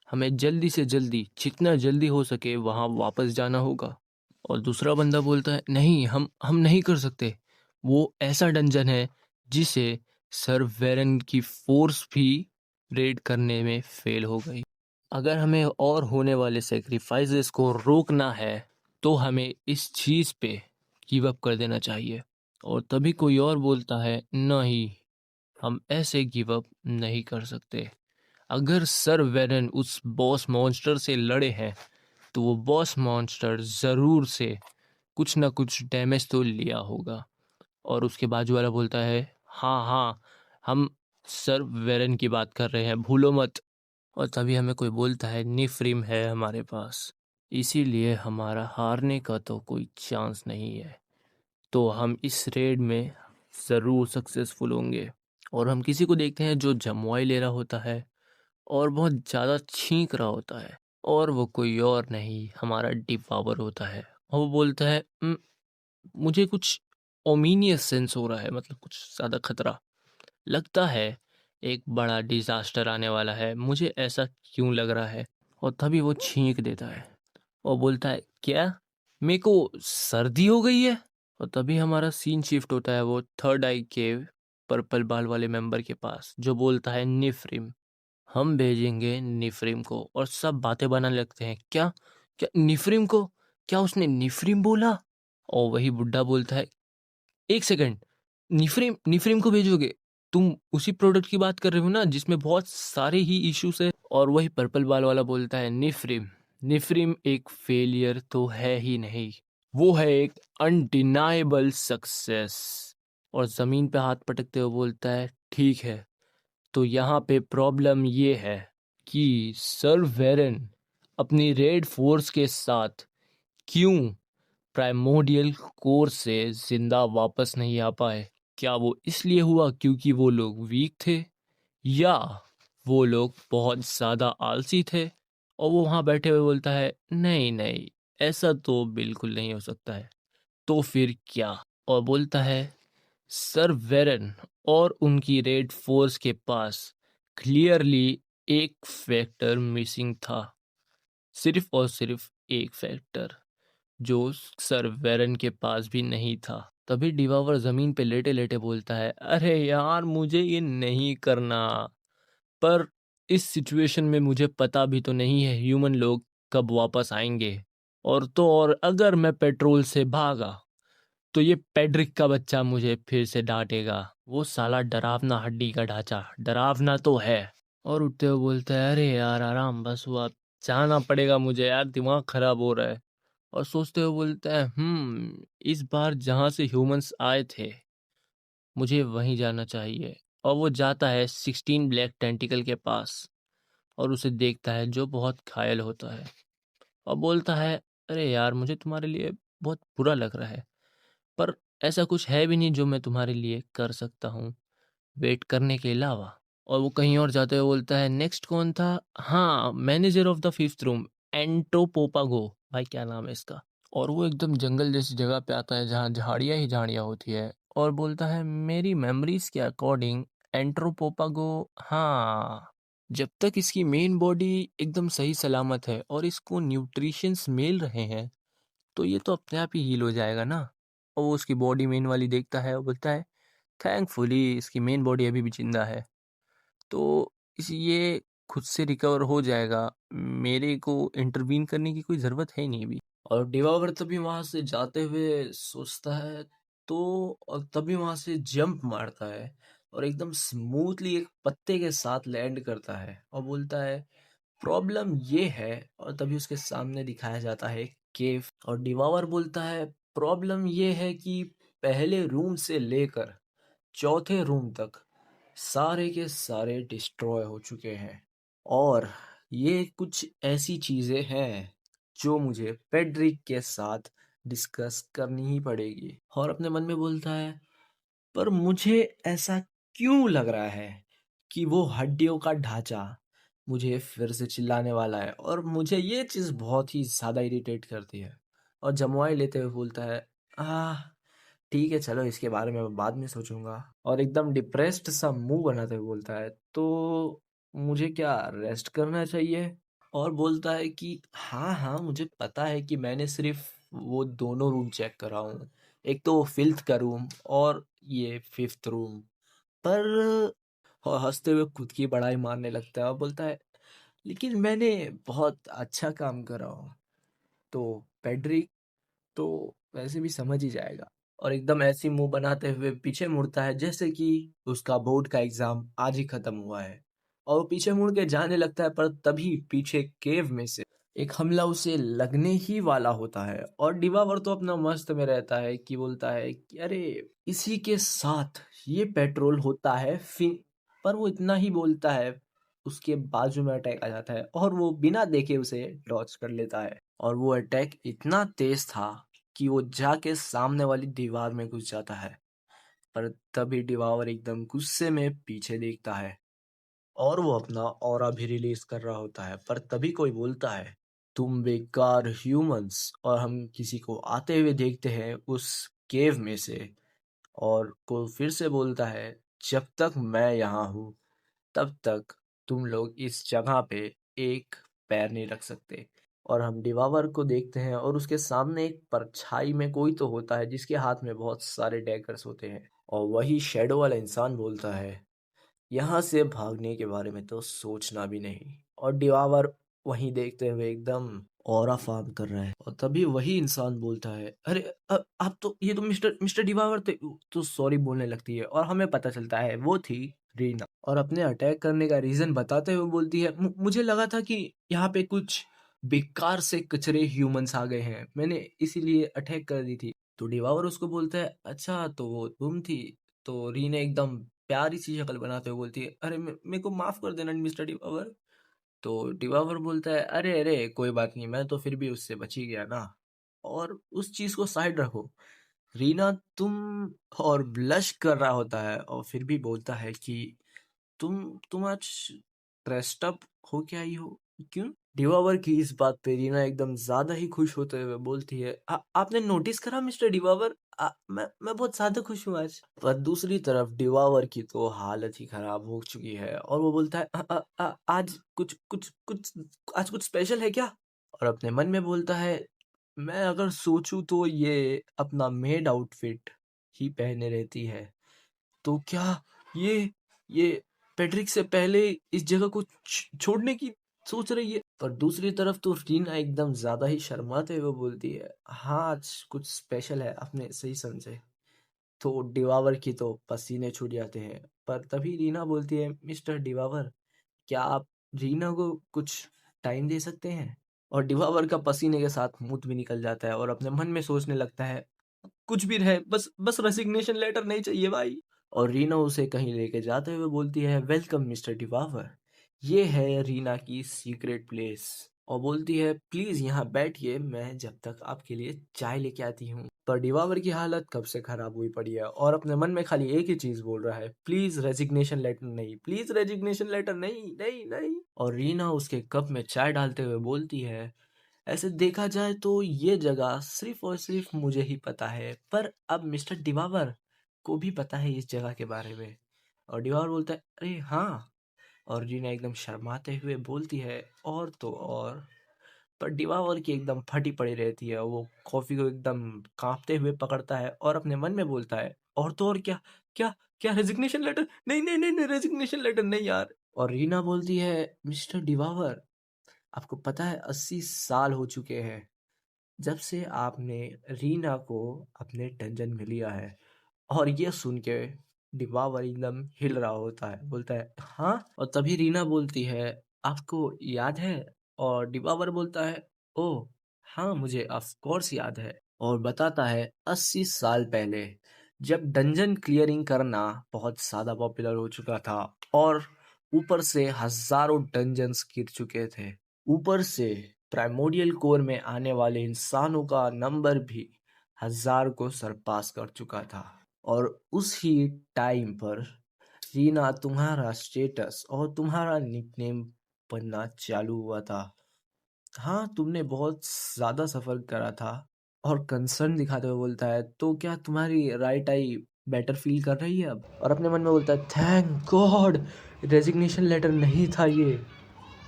हमें जल्दी से जल्दी, जितना जल्दी हो सके वहाँ वापस जाना होगा। और दूसरा बंदा बोलता है, नहीं, हम नहीं कर सकते। वो ऐसा डंजन है जिसे सर वेरन की फोर्स भी रेड करने में फेल हो गई। अगर हमें और होने वाले सेक्रीफाइसेस को रोकना है तो हमें इस चीज़ पे गिव अप कर देना चाहिए। और तभी कोई और बोलता है, नहीं, हम ऐसे गिव अप नहीं कर सकते। अगर सर वेरन उस बॉस मॉन्स्टर से लड़े हैं तो वो बॉस मॉन्स्टर ज़रूर से कुछ ना कुछ डैमेज तो लिया होगा। और उसके बाजू वाला बोलता है, हाँ हाँ, हम सर वेरन की बात कर रहे हैं, भूलो मत। और तभी हमें कोई बोलता है निफ्रिम है हमारे पास, इसीलिए हमारा हारने का तो कोई चांस नहीं है। तो हम इस रेड में ज़रूर सक्सेसफुल होंगे। और हम किसी को देखते हैं जो जमवाई ले रहा होता है और बहुत ज़्यादा छींक रहा होता है, और वो कोई और नहीं हमारा डिपावर होता है। और वो बोलता है मुझे कुछ ओमिनियस सेंस हो रहा है, मतलब कुछ ज़्यादा खतरा लगता है, एक बड़ा डिजास्टर आने वाला है, मुझे ऐसा क्यों लग रहा है। और तभी वो छींक देता है और बोलता है क्या, मेरे को सर्दी हो गई है। और तभी हमारा सीन शिफ्ट होता है वो थर्ड आई के पर्पल बाल वाले मेंबर के पास, जो बोलता है निफ्रिम, हम भेजेंगे निफ्रिम को। और सब बातें बनाने लगते हैं, क्या क्या निफ्रिम को, क्या उसने निफ्रिम बोला। और वही बुड्ढा बोलता है, एक सेकंड, निफ्रिम निफ्रिम को भेजोगे, तुम उसी प्रोडक्ट की बात कर रहे हो ना जिसमें बहुत सारे ही इश्यूज है। और वही पर्पल बाल वाला बोलता है, निफ्रिम निफ्रिम एक फेलियर तो है ही नहीं, वो है एक अनडिनाएबल सक्सेस। और जमीन पे हाथ पटकते हुए बोलता है, ठीक है, तो यहाँ पे प्रॉब्लम ये है कि सर वेरन अपनी रेड फोर्स के साथ क्यों प्राइमोडियल कोर से जिंदा वापस नहीं आ पाए। क्या वो इसलिए हुआ क्योंकि वो लोग वीक थे, या वो लोग बहुत ज़्यादा आलसी थे। और वो वहाँ बैठे हुए बोलता है, नहीं नहीं, ऐसा तो बिल्कुल नहीं हो सकता है, तो फिर क्या। और बोलता है, सर वेरन और उनकी रेड फोर्स के पास क्लियरली एक फैक्टर मिसिंग था, सिर्फ और सिर्फ एक फैक्टर, जो सर वेरन के पास भी नहीं था। तभी डिवावर जमीन पे लेटे लेटे बोलता है, अरे यार मुझे ये नहीं करना, पर इस सिचुएशन में मुझे पता भी तो नहीं है ह्यूमन लोग कब वापस आएंगे। और तो और अगर मैं पेट्रोल से भागा तो ये पेड्रिक का बच्चा मुझे फिर से डांटेगा, वो साला डरावना हड्डी का ढांचा डरावना तो है। और उठते हुए बोलता है, अरे यार आराम बस हुआ, जाना पड़ेगा मुझे यार, दिमाग खराब हो रहा है। और सोचते हुए बोलता है, इस बार जहाँ से ह्यूमंस आए थे मुझे वहीं जाना चाहिए। और वो जाता है 16 ब्लैक टेंटिकल के पास और उसे देखता है, जो बहुत घायल होता है। और बोलता है, अरे यार मुझे तुम्हारे लिए बहुत बुरा लग रहा है, पर ऐसा कुछ है भी नहीं जो मैं तुम्हारे लिए कर सकता हूँ वेट करने के अलावा। और वो कहीं और जाते हुए बोलता है, नेक्स्ट कौन था, हाँ manager of the fifth room, एंट्रोपोपागो, भाई क्या नाम है इसका। और वो एकदम जंगल जैसी जगह पे आता है जहाँ झाड़ियाँ ही झाड़ियाँ होती है, और बोलता है, मेरी मेमोरीज के अकॉर्डिंग एंट्रोपोपागो, हाँ, जब तक इसकी मेन बॉडी एकदम सही सलामत है और इसको न्यूट्रिशंस मिल रहे हैं तो ये तो अपने आप ही हील हो जाएगा ना। और वो उसकी बॉडी मेन वाली देखता है और बोलता है, थैंकफुली इसकी मेन बॉडी अभी भी जिंदा है, तो इस ये खुद से रिकवर हो जाएगा, मेरे को इंटरवीन करने की कोई ज़रूरत है नहीं अभी। और डिवावर तभी वहाँ से जाते हुए सोचता है, तो और तभी वहाँ से जंप मारता है और एकदम स्मूथली एक पत्ते के साथ लैंड करता है और बोलता है, प्रॉब्लम ये है। और तभी उसके सामने दिखाया जाता है केव, और डिवावर बोलता है, प्रॉब्लम ये है कि पहले रूम से लेकर चौथे रूम तक सारे के सारे डिस्ट्रॉय हो चुके हैं, और ये कुछ ऐसी चीजें हैं जो मुझे पेड्रिक के साथ डिस्कस करनी ही पड़ेगी। और अपने मन में बोलता है, पर मुझे ऐसा क्यों लग रहा है कि वो हड्डियों का ढांचा मुझे फिर से चिल्लाने वाला है, और मुझे ये चीज़ बहुत ही ज़्यादा इरिटेट करती है। और जमुआई लेते हुए बोलता है, आह ठीक है चलो इसके बारे में मैं बाद में सोचूंगा। और एकदम डिप्रेस्ड सा मुंह बनाते हुए बोलता है, तो मुझे क्या रेस्ट करना चाहिए। और बोलता है कि हाँ हाँ मुझे पता है कि मैंने सिर्फ वो दोनों रूम चेक करा हूँ, एक तो फिल्थ का रूम और ये फिफ्थ रूम, पर और हंसते हुए खुद की बड़ाई मारने लगता है और बोलता है, लेकिन मैंने बहुत अच्छा काम करा हूँ। तो पेड्रिक तो वैसे भी समझ ही जाएगा, और एकदम ऐसी मुंह बनाते हुए पीछे मुड़ता है जैसे कि उसका बोर्ड का एग्जाम आज ही खत्म हुआ है। और वो पीछे मुड़ के जाने लगता है, पर तभी पीछे केव में से एक हमला उसे लगने ही वाला होता है। और डिवावर तो अपना मस्त में रहता है कि बोलता है कि अरे इसी के साथ ये पेट्रोल होता है फिन, पर वो इतना ही बोलता है, उसके बाजू में अटैक आ जाता है और वो बिना देखे उसे डॉच कर लेता है। और वो अटैक इतना तेज था कि वो जाके सामने वाली दीवार में घुस जाता है। पर तभी डिवावर एकदम गुस्से में पीछे देखता है और वो अपना ऑरा भी रिलीज कर रहा होता है। पर तभी कोई बोलता है, तुम बेकार ह्यूमंस। और हम किसी को आते हुए देखते हैं उस केव में से। और को फिर से बोलता है, जब तक मैं यहाँ हूँ तब तक तुम लोग इस जगह पे एक पैर नहीं रख सकते। और हम डिवावर को देखते हैं और उसके सामने एक परछाई में कोई तो होता है जिसके हाथ में बहुत सारे डैगर्स होते हैं। और वही शैडो वाला इंसान बोलता है, यहाँ से भागने के बारे में तो सोचना भी नहीं। और डिवावर वहीं देखते हुए एकदम ऑरा फार्म कर रहा है। और तभी वही इंसान बोलता है, अरे आप तो, ये तो मिस्टर मिस्टर डिवावर थे। तो सॉरी बोलने लगती है और हमें पता चलता है वो थी रीना। और अपने अटैक करने का रीजन बताते हुए बोलती है, मुझे लगा था कि यहाँ पे कुछ बेकार से कचरे ह्यूमंस आ गए हैं, मैंने इसीलिए अटैक कर दी थी। तो डिवावर उसको बोलता है, अच्छा तो वो तुम थी। तो रीना एकदम प्यारी सी शक्ल बनाते हुए बोलती है, अरे मेरे को माफ कर देना मिस्टर डिवावर। तो डिवावर बोलता है, अरे अरे कोई बात नहीं, मैं तो फिर भी उससे बच ही गया ना। और उस चीज को साइड रखो, रीना तुम। और ब्लश कर रहा होता है और फिर भी बोलता है कि तुम आज ड्रेस्ड अप हो के आई हो, क्यों? डिवावर की इस बात पे रीना एकदम ज्यादा ही खुश होते हुए बोलती है, आपने नोटिस करा मिस्टर डिवावर, मैं बहुत ज्यादा खुश हूँ आज। पर दूसरी तरफ डिवावर की तो हालत ही खराब हो चुकी है और वो बोलता है, आज कुछ कुछ कुछ आज कुछ स्पेशल है क्या? और अपने मन में बोलता है, मैं अगर सोचूं तो ये अपना मेड आउटफिट ही पहने रहती है। तो क्या ये ये पैट्रिक से पहले इस जगह को छोड़ने की सोच रही है? पर दूसरी तरफ तो रीना एकदम ज्यादा ही शर्माते हुए बोलती है, हाँ आज कुछ स्पेशल है, आपने सही समझे। तो डिवावर की तो पसीने छूट जाते हैं। पर तभी रीना बोलती है, मिस्टर डिवावर, क्या आप रीना को कुछ टाइम दे सकते हैं? और डिवावर का पसीने के साथ मुंह भी निकल जाता है और अपने मन में सोचने लगता है, कुछ भी रहे, बस बस रेसिग्नेशन लेटर नहीं चाहिए भाई। और रीना उसे कहीं लेके जाते हुए बोलती है, वेलकम मिस्टर डिवावर, ये है रीना की सीक्रेट प्लेस। और बोलती है, प्लीज यहाँ बैठिए, मैं जब तक आपके लिए चाय लेके आती हूँ। पर डिवावर की हालत कब से खराब हुई पड़ी है और अपने मन में खाली एक ही चीज बोल रहा है, प्लीज रेजिग्नेशन लेटर नहीं, प्लीज रेजिग्नेशन लेटर नहीं नहीं नहीं। और रीना उसके कप में चाय डालते हुए बोलती है, ऐसे देखा जाए तो ये जगह सिर्फ और सिर्फ मुझे ही पता है, पर अब मिस्टर डिवावर को भी पता है इस जगह के बारे में। और डिवावर बोलता है, अरे हाँ। और रीना एकदम शर्माते हुए बोलती है, और तो और। पर डिवावर की एकदम फटी पड़ी रहती है, वो कॉफी को एकदम कांपते हुए पकड़ता है और अपने मन में बोलता है, और तो और क्या, क्या क्या रेजिग्नेशन लेटर नहीं नहीं नहीं नहीं, रेजिग्नेशन लेटर नहीं यार। और रीना बोलती है, मिस्टर डिवावर, आपको पता है 80 साल हो चुके हैं जब से आपने रीना को अपने डंजन में लिया है। और ये सुन के डिबावर एकदम हिल रहा होता है, बोलता है, हाँ। और तभी रीना बोलती है, आपको याद है? और डिबावर बोलता है, ओ हाँ, मुझे ऑफ कोर्स याद है। और बताता है, 80 साल पहले जब डंजन क्लियरिंग करना बहुत ज्यादा पॉपुलर हो चुका था और ऊपर से हजारों डंजन्स गिर चुके थे, ऊपर से प्राइमोडियल कोर में आने वाले इंसानों का नंबर भी 1000 को सरपास कर चुका था। और उस ही टाइम पर रीना तुम्हारा स्टेटस और तुम्हारा निकनेम बनना चालू हुआ था। हाँ, तुमने बहुत ज्यादा सफर करा था। और कंसर्न दिखाते हुए बोलता है, तो क्या तुम्हारी राइट आई बेटर फील कर रही है अब? और अपने मन में बोलता है, थैंक गॉड, रेजिग्नेशन लेटर नहीं था ये।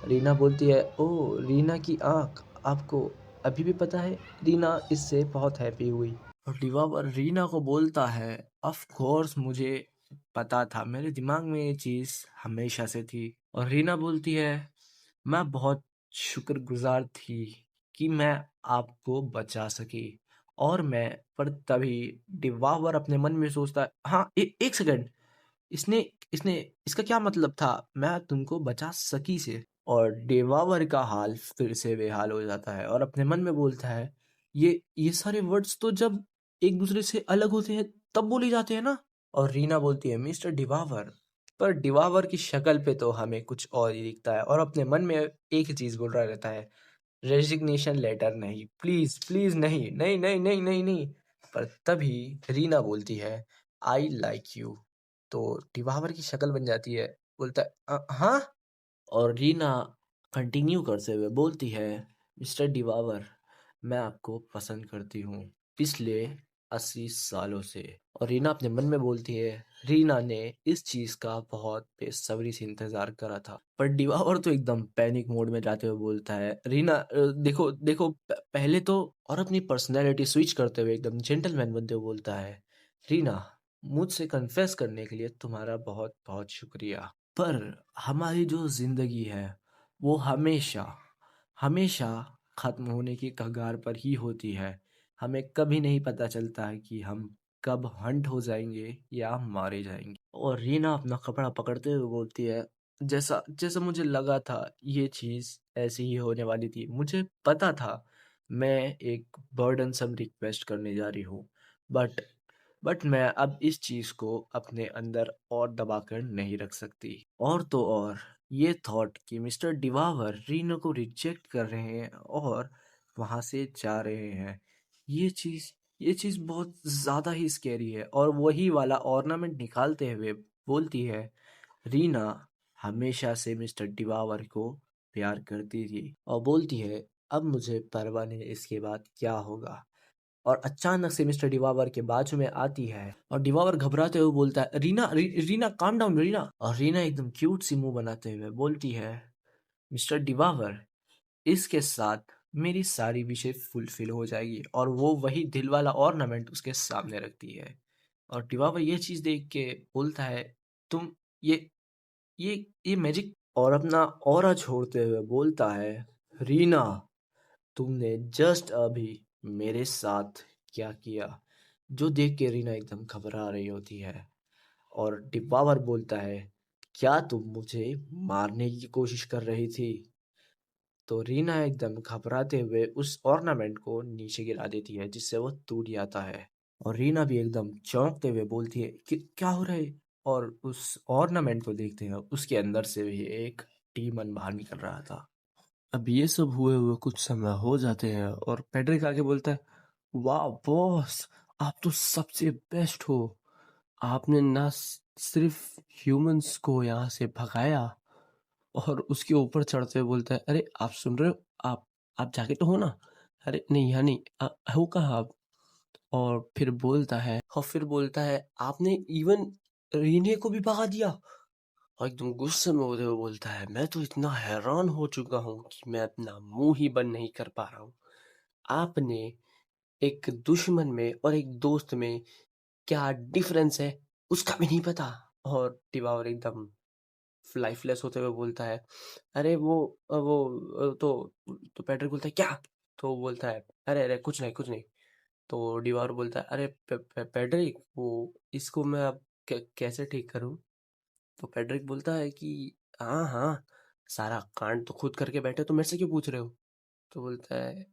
रीना बोलती है, ओ रीना की आंख, आपको अभी भी पता है? रीना इससे बहुत हैप्पी हुई। और डिवावर रीना को बोलता है, ऑफ कोर्स मुझे पता था, मेरे दिमाग में ये चीज हमेशा से थी। और रीना बोलती है, मैं बहुत शुक्रगुजार थी कि मैं आपको बचा सकी। और मैं, पर तभी डिवावर अपने मन में सोचता है, हाँ, एक सेकंड, इसने इसने इसका क्या मतलब था, मैं तुमको बचा सकी से? और डेवावर का हाल फिर से बेहाल हो जाता है और अपने मन में बोलता है, ये सारे वर्ड्स तो जब एक दूसरे से अलग होते हैं तब बोले जाते हैं ना। और रीना बोलती है, मिस्टर डिवावर, पर डिवावर की शक्ल पे तो हमें कुछ और ही दिखता है और अपने मन में एक ही चीज़ बोल रहा रहता है, रेजिग्नेशन लेटर नहीं, प्लीज़, प्लीज़ नहीं, नहीं, नहीं, नहीं, नहीं, नहीं। पर तभी रीना बोलती है, आई लाइक यू। तो डिवावर की शक्ल बन जाती है, बोलता है, हाँ? और रीना कंटिन्यू करते हुए बोलती है, मिस्टर डिवावर, मैं आपको पसंद करती हूँ पिछले 80 सालों से। और रीना अपने मन में बोलती है, रीना ने इस चीज का बहुत बेसब्री से इंतजार करा था। पर डिवावर तो एकदम पैनिक मोड में जाते हुए बोलता है, रीना देखो देखो पहले तो। और अपनी पर्सनैलिटी स्विच करते हुए एकदम जेंटलमैन बनते हुए बोलता है, रीना, मुझसे कन्फेस करने के लिए तुम्हारा बहुत बहुत शुक्रिया। पर हमारी जो ज़िंदगी है वो हमेशा हमेशा ख़त्म होने की कगार पर ही होती है। हमें कभी नहीं पता चलता है कि हम कब हंट हो जाएंगे या मारे जाएंगे। और रीना अपना कपड़ा पकड़ते हुए बोलती है, जैसा जैसा मुझे लगा था ये चीज़ ऐसी ही होने वाली थी। मुझे पता था मैं एक बर्डनसम रिक्वेस्ट करने जा रही हूँ, बट मैं अब इस चीज़ को अपने अंदर और दबाकर नहीं रख सकती। और तो और ये थॉट कि मिस्टर डिवावर रीना को रिजेक्ट कर रहे हैं और वहाँ से जा रहे हैं, ये चीज़ ये चीज़ बहुत ज़्यादा ही स्कैरी है। और वही वाला ऑर्नामेंट निकालते हुए बोलती है, रीना हमेशा से मिस्टर डिवावर को प्यार करती थी। और बोलती है, अब मुझे परवाह नहीं इसके बाद क्या होगा। और अचानक से मिस्टर डिवावर के बाजू में आती है और डिवावर घबराते हुए बोलता है, रीना रीना काम डाउन रीना। और रीना एकदम क्यूट सी मुंह बनाते हुए बोलती है, मिस्टर डिवावर, इसके साथ मेरी सारी विशें फुलफिल हो जाएगी। और वो वही दिल वाला ऑर्नामेंट उसके सामने रखती है। और डिवावर ये चीज देख के बोलता है, तुम ये ये मैजिक। और अपना ऑरा छोड़ते हुए बोलता है, रीना, तुमने जस्ट अभी मेरे साथ क्या किया। जो देख के रीना एकदम घबरा रही होती है। और डिब्बावर बोलता है, क्या तुम मुझे मारने की कोशिश कर रही थी। तो रीना एकदम घबराते हुए उस ऑर्नामेंट को नीचे गिरा देती है जिससे वो टूट जाता है। और रीना भी एकदम चौंकते हुए बोलती है कि क्या हो रहा है। और उस ऑर्नामेंट को देखते हैं उसके अंदर से भी एक डीमन बाहर निकल रहा था। अब ये सब हुए हुए कुछ समय हो जाते हैं और पेड्रिक आके बोलता है, वाह बॉस, आप तो सबसे बेस्ट हो। आपने ना सिर्फ ह्यूमंस को यहाँ से भगाया, और उसके ऊपर चढ़ते हुए बोलता है, अरे आप सुन रहे हो, आप जाके तो हो ना। अरे नहीं, यहाँ नहीं, हो कहाँ आप। और फिर बोलता है आपने इवन रीने को भी भगा दिया। और एकदम गुस्से में होते हुए बोलता है, मैं तो इतना हैरान हो चुका हूँ कि मैं अपना मुंह ही बंद नहीं कर पा रहा हूँ। आपने एक दुश्मन में और एक दोस्त में क्या डिफरेंस है उसका भी नहीं पता। और टिबावर एकदम लाइफलेस होते हुए बोलता है, अरे तो पैट्रिक बोलता है क्या। तो वो बोलता है, अरे अरे कुछ नहीं कुछ नहीं। तो डिबावर बोलता है, अरे पैट्रिक, वो इसको मैं अब कैसे ठीक करूं। तो पैट्रिक बोलता है कि हाँ हाँ, सारा कांड तो खुद करके बैठे, तो मेरे से क्यों पूछ रहे हो। तो बोलता है,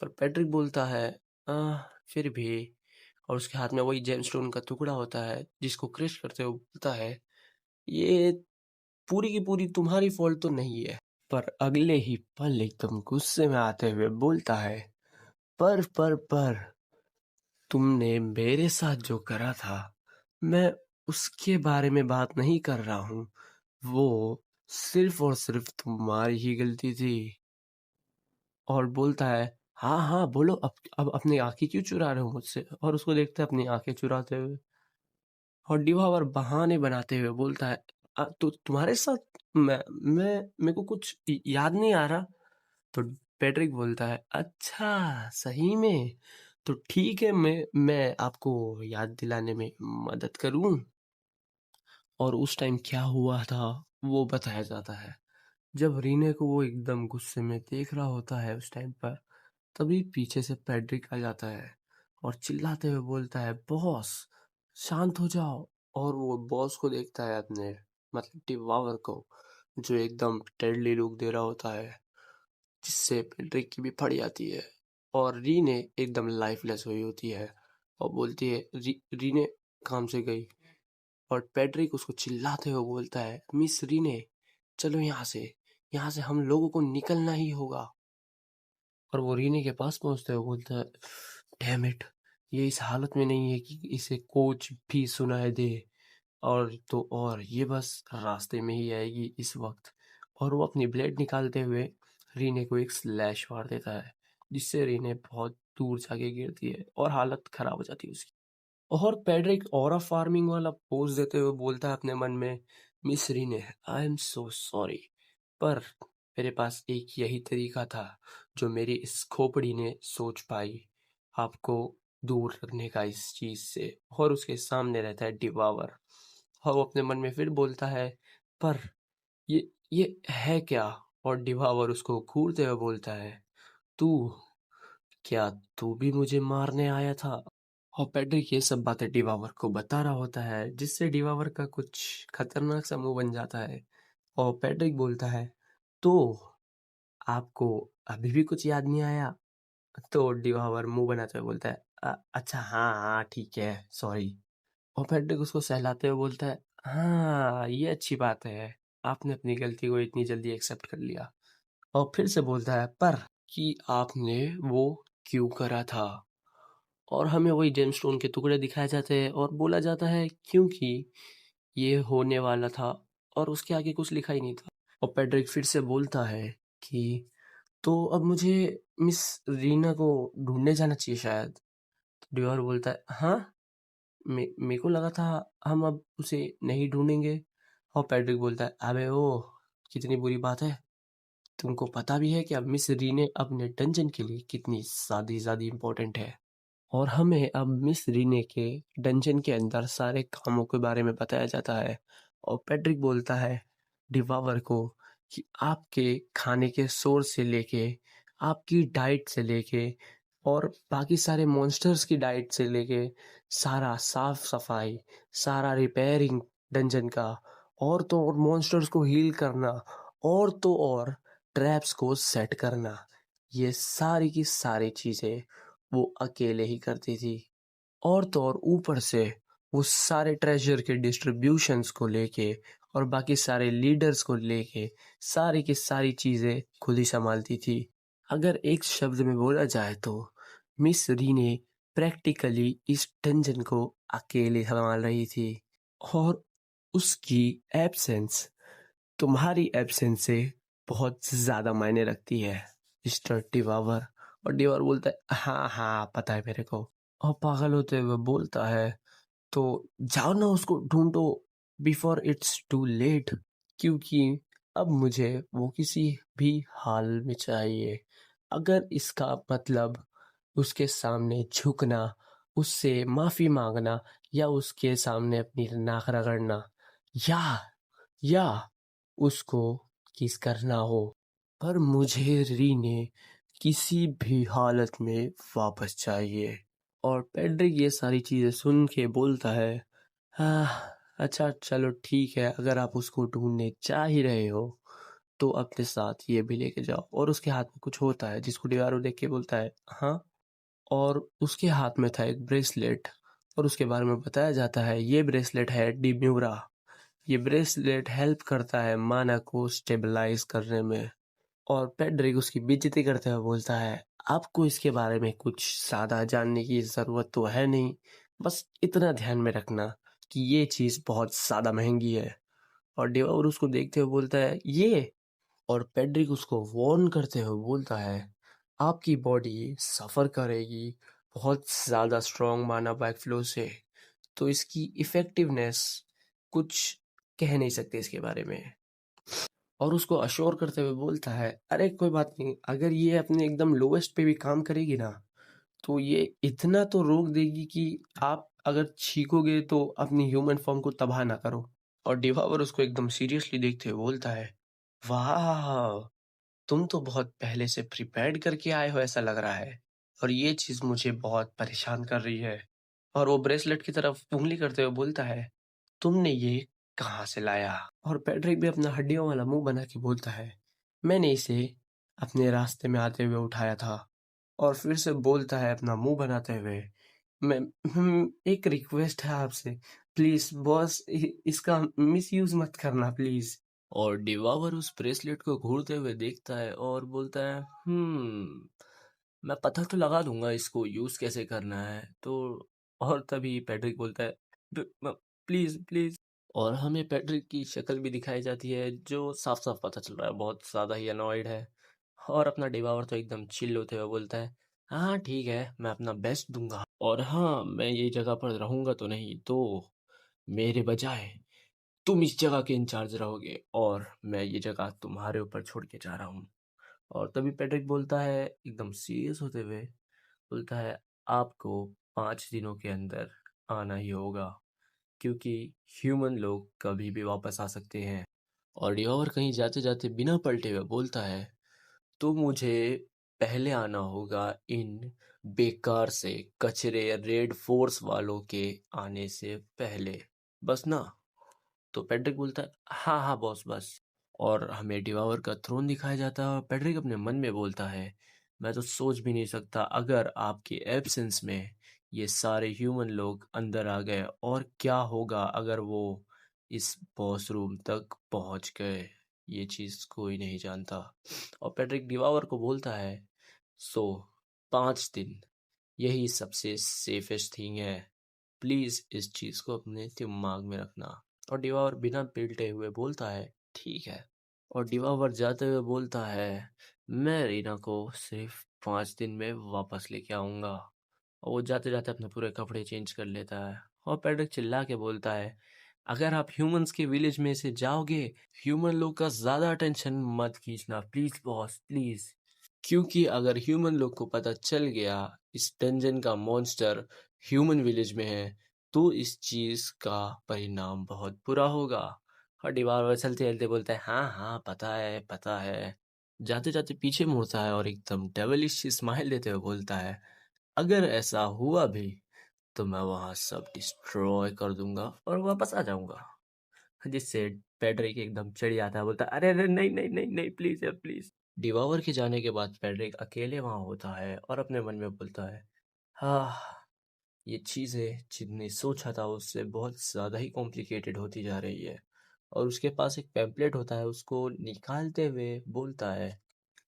पर पैट्रिक बोलता है, "आ, फिर भी।" और उसके हाथ में वही जेमस्टोन का टुकड़ा होता है जिसको क्रश करते हुए बोलता है, ये पूरी की पूरी तुम्हारी फॉल्ट तो नहीं है। पर अगले ही पल एकदम गुस्से में आते हुए बोलता है, पर तुमने मेरे साथ जो करा था, मैं उसके बारे में बात नहीं कर रहा हूँ। वो सिर्फ और सिर्फ तुम्हारी ही गलती थी। और बोलता है, हाँ हाँ बोलो, अब अपनी आंखें क्यों चुरा रहे हो मुझसे। और उसको देखता है अपनी आंखें चुराते हुए। और डिवावर बहाने बनाते हुए बोलता है, तो तुम्हारे साथ मैं मेरे को कुछ याद नहीं आ रहा। तो पैट्रिक बोलता है, अच्छा सही में, तो ठीक है, मैं आपको याद दिलाने में मदद करूं। और उस टाइम क्या हुआ था वो बताया जाता है। जब रीने को वो एकदम गुस्से में देख रहा होता है उस टाइम पर, तभी पीछे से पैड्रिक आ जाता है और चिल्लाते हुए बोलता है, बॉस शांत हो जाओ। और वो बॉस को देखता है अपने, मतलब डिवावर को, जो एकदम डेडली लुक दे रहा होता है, जिससे पैड्रिक की भी फट जाती है। और रीने एकदम लाइफलेस हुई होती है और बोलती है, रीने काम से गई। और पैड्रिक उसको चिल्लाते हुए बोलता है, मिस रीने, चलो यहाँ से हम लोगों को निकलना ही होगा। और वो रीने के पास पहुंचते हुए बोलता है, डैम इट, ये इस हालत में नहीं है कि इसे कोच भी सुनाई दे, और तो और ये बस रास्ते में ही आएगी इस वक्त। और वो अपनी ब्लेड निकालते हुए रीने को एक स्लैश मार देता है, जिससे रीने बहुत दूर जाके गिरती है और हालत खराब हो जाती है उसकी। और पैड्रिक ऑरा फार्मिंग वाला पोज देते हुए बोलता है अपने मन में, Miss Renee, I am so sorry, पर मेरे पास एक यही तरीका था जो मेरी इस खोपड़ी ने सोच पाई आपको दूर रखने का इस चीज से। और उसके सामने रहता है डिवावर, और वो अपने मन में फिर बोलता है, पर ये है क्या? और डिवावर उसको घूरते हुए बोलता है, तू क्या तू भी मुझे मारने आया था? और पैड्रिक ये सब बातें डिवावर को बता रहा होता है, जिससे डिवावर का कुछ खतरनाक सा मुंह बन जाता है। और पैड्रिक बोलता है, तो आपको अभी भी कुछ याद नहीं आया? तो डिवावर मुंह बनाते हुए बोलता है, अच्छा हाँ हाँ ठीक है, सॉरी। और पैड्रिक उसको सहलाते हुए बोलता है, हाँ ये अच्छी बात है, आपने अपनी गलती को इतनी जल्दी एक्सेप्ट कर लिया। और फिर से बोलता है, पर कि आपने वो क्यों करा था? और हमें वही जेमस्टोन के टुकड़े दिखाए जाते हैं और बोला जाता है क्योंकि ये होने वाला था, और उसके आगे कुछ लिखा ही नहीं था। और पैड्रिक फिर से बोलता है कि तो अब मुझे मिस रीना को ढूंढने जाना चाहिए शायद। तो डिवर बोलता है, हाँ, मेरे को लगा था हम अब उसे नहीं ढूंढेंगे। और पैड्रिक बोलता है, अबे ओ, कितनी बुरी बात है, तुमको पता भी है कि अब मिस रीने अपने डंजन के लिए कितनी ज्यादा इम्पोर्टेंट है। और हमें अब मिस रीने के डंजन के अंदर सारे कामों के बारे में बताया जाता है। और पैट्रिक बोलता है डिवावर को कि आपके खाने के सोर्स से लेके, आपकी डाइट से लेके, और बाकी सारे मॉन्स्टर्स की डाइट से लेके, सारा साफ सफाई, सारा रिपेयरिंग डंजन का, और तो और मॉन्स्टर्स को हील करना, और तो और ट्रैप्स को सेट करना, ये सारी की सारी चीजें वो अकेले ही करती थी। और तो और ऊपर से वो सारे ट्रेजर के डिस्ट्रीब्यूशंस को लेके और बाकी सारे लीडर्स को लेके सारी की सारी चीजें खुद ही संभालती थी। अगर एक शब्द में बोला जाए तो मिस री ने प्रैक्टिकली इस डंजन को अकेले संभाल रही थी। और उसकी एब्सेंस तुम्हारी एब्सेंस से बहुत ज्यादा मायने रखती है मिस्टर डिवावर। और डिवावर बोलता है, हाँ हाँ पता है मेरे को। और पागल होते हुए बोलता है, तो जाओ ना उसको ढूंढो बिफोर इट्स टू लेट, क्योंकि अब मुझे वो किसी भी हाल में चाहिए। अगर इसका मतलब उसके सामने झुकना, उससे माफी मांगना, या उसके सामने अपनी नाक रगड़ना, या या उसको किस करना हो, पर मुझे रीने किसी भी हालत में वापस चाहिए। और पेड्रिक ये सारी चीजें सुन के बोलता है, हाँ अच्छा चलो ठीक है, अगर आप उसको ढूंढने चाह ही रहे हो तो अपने साथ ये भी लेके जाओ। और उसके हाथ में कुछ होता है जिसको डिवारो देख के बोलता है, हाँ। और उसके हाथ में था एक ब्रेसलेट, और उसके बारे में बताया जाता है, ये ब्रेसलेट है डिम्यूरा। ये ब्रेसलेट हेल्प करता है माना को स्टेबलाइज करने में। और पेड्रिक उसकी बेइज्जती करते हुए बोलता है, आपको इसके बारे में कुछ ज्यादा जानने की जरूरत तो है नहीं, बस इतना ध्यान में रखना कि ये चीज बहुत ज्यादा महंगी है। और डेवाउर उसको देखते हुए बोलता है, ये। और पेड्रिक उसको वार्न करते हुए बोलता है, आपकी बॉडी सफर करेगी बहुत ज्यादा स्ट्रॉन्ग माना बैकफ्लो से, तो इसकी इफेक्टिवनेस कुछ कह नहीं सकते इसके बारे में। और उसको अश्योर करते हुए बोलता है, अरे कोई बात नहीं, अगर ये अपने एकदम लोवेस्ट पे भी काम करेगी ना, तो ये इतना तो रोक देगी कि आप अगर छींकोगे तो अपनी ह्यूमन फॉर्म को तबाह ना करो। और डिवावर उसको एकदम सीरियसली देखते हुए बोलता है, वाह, तुम तो बहुत पहले से प्रिपेयर्ड करके आए हो ऐसा लग रहा है, और ये चीज मुझे बहुत परेशान कर रही है। और वो ब्रेसलेट की तरफ उंगली करते हुए बोलता है, तुमने ये कहाँ से लाया? और पैट्रिक भी अपना हड्डियों वाला मुंह बना के बोलता है, मैंने इसे अपने रास्ते में आते हुए उठाया था। और फिर से बोलता है अपना मुंह बनाते हुए, मैं एक रिक्वेस्ट है आपसे, प्लीज बॉस इसका मिसयूज मत करना प्लीज। और डिवावर उस ब्रेसलेट को घूरते हुए देखता है और बोलता है, मैं पता तो लगा दूंगा इसको यूज कैसे करना है तो। और तभी पैट्रिक बोलता है, प्लीज प्लीज। और हमें पैट्रिक की शक्ल भी दिखाई जाती है जो साफ साफ पता चल रहा है बहुत ज़्यादा ही अनॉयड है। और अपना डिवावर तो एकदम चिल होते हुए बोलता है, हाँ ठीक है, मैं अपना बेस्ट दूंगा, और हाँ मैं ये जगह पर रहूंगा तो नहीं तो मेरे बजाय तुम इस जगह के इंचार्ज रहोगे और मैं ये जगह तुम्हारे ऊपर छोड़ के जा रहा हूँ। और तभी पैट्रिक बोलता है एकदम सीरियस होते हुए, बोलता है, आपको 5 दिनों के अंदर आना ही होगा क्योंकि ह्यूमन लोग कभी भी वापस आ सकते हैं। और डिओवर कहीं जाते जाते बिना पलटे हुए बोलता है, तो मुझे पहले आना होगा इन बेकार से कचरे रेड फोर्स वालों के आने से पहले, बस ना। तो पैट्रिक बोलता है, हाँ हाँ बॉस बस। और हमें डिवावर का थ्रोन दिखाया जाता है और पैट्रिक अपने मन में बोलता है, मैं तो सोच भी नहीं सकता अगर आपके एब्सेंस में ये सारे ह्यूमन लोग अंदर आ गए और क्या होगा अगर वो इस बॉस रूम तक पहुंच गए। ये चीज़ कोई नहीं जानता। और पैट्रिक डिवावर को बोलता है, सो 5 दिन यही सबसे सेफेस्ट थिंग है, प्लीज इस चीज को अपने दिमाग में रखना। और डिवावर बिना पिलटे हुए बोलता है, ठीक है। और डिवावर जाते हुए बोलता है, मैं रीना को सिर्फ 5 दिन में वापस लेके आऊंगा। और वो जाते जाते अपने पूरे कपड़े चेंज कर लेता है। और पैड्रिक चिल्ला के बोलता है, अगर आप ह्यूमंस के विलेज में से जाओगे, ह्यूमन लोग का ज्यादा अटेंशन मत खींचना प्लीज बॉस प्लीज, क्योंकि अगर ह्यूमन लोग को पता चल गया इस डंजन का मॉन्स्टर ह्यूमन विलेज में है तो इस चीज का परिणाम बहुत बुरा होगा। और दीवार चलते चलते बोलता है, हाँ हाँ पता है पता है। जाते जाते पीछे मुड़ता है और एकदम डेविलिश स्माइल देते हुए बोलता है, अगर ऐसा हुआ भी तो मैं वहां सब डिस्ट्रॉय कर दूंगा और वापस आ जाऊंगा। जिससे पैड्रिक एकदम चिढ़ जाता है, बोलता है, अरे अरे नहीं नहीं नहीं नहीं प्लीज यार प्लीज। डिवावर के जाने के बाद पैड्रिक अकेले वहां होता है और अपने मन में बोलता है, हाँ ये चीज़ें जितनी सोचा था उससे बहुत ज़्यादा ही कॉम्प्लिकेटेड होती जा रही है। और उसके पास एक पैम्पलेट होता है, उसको निकालते हुए बोलता है,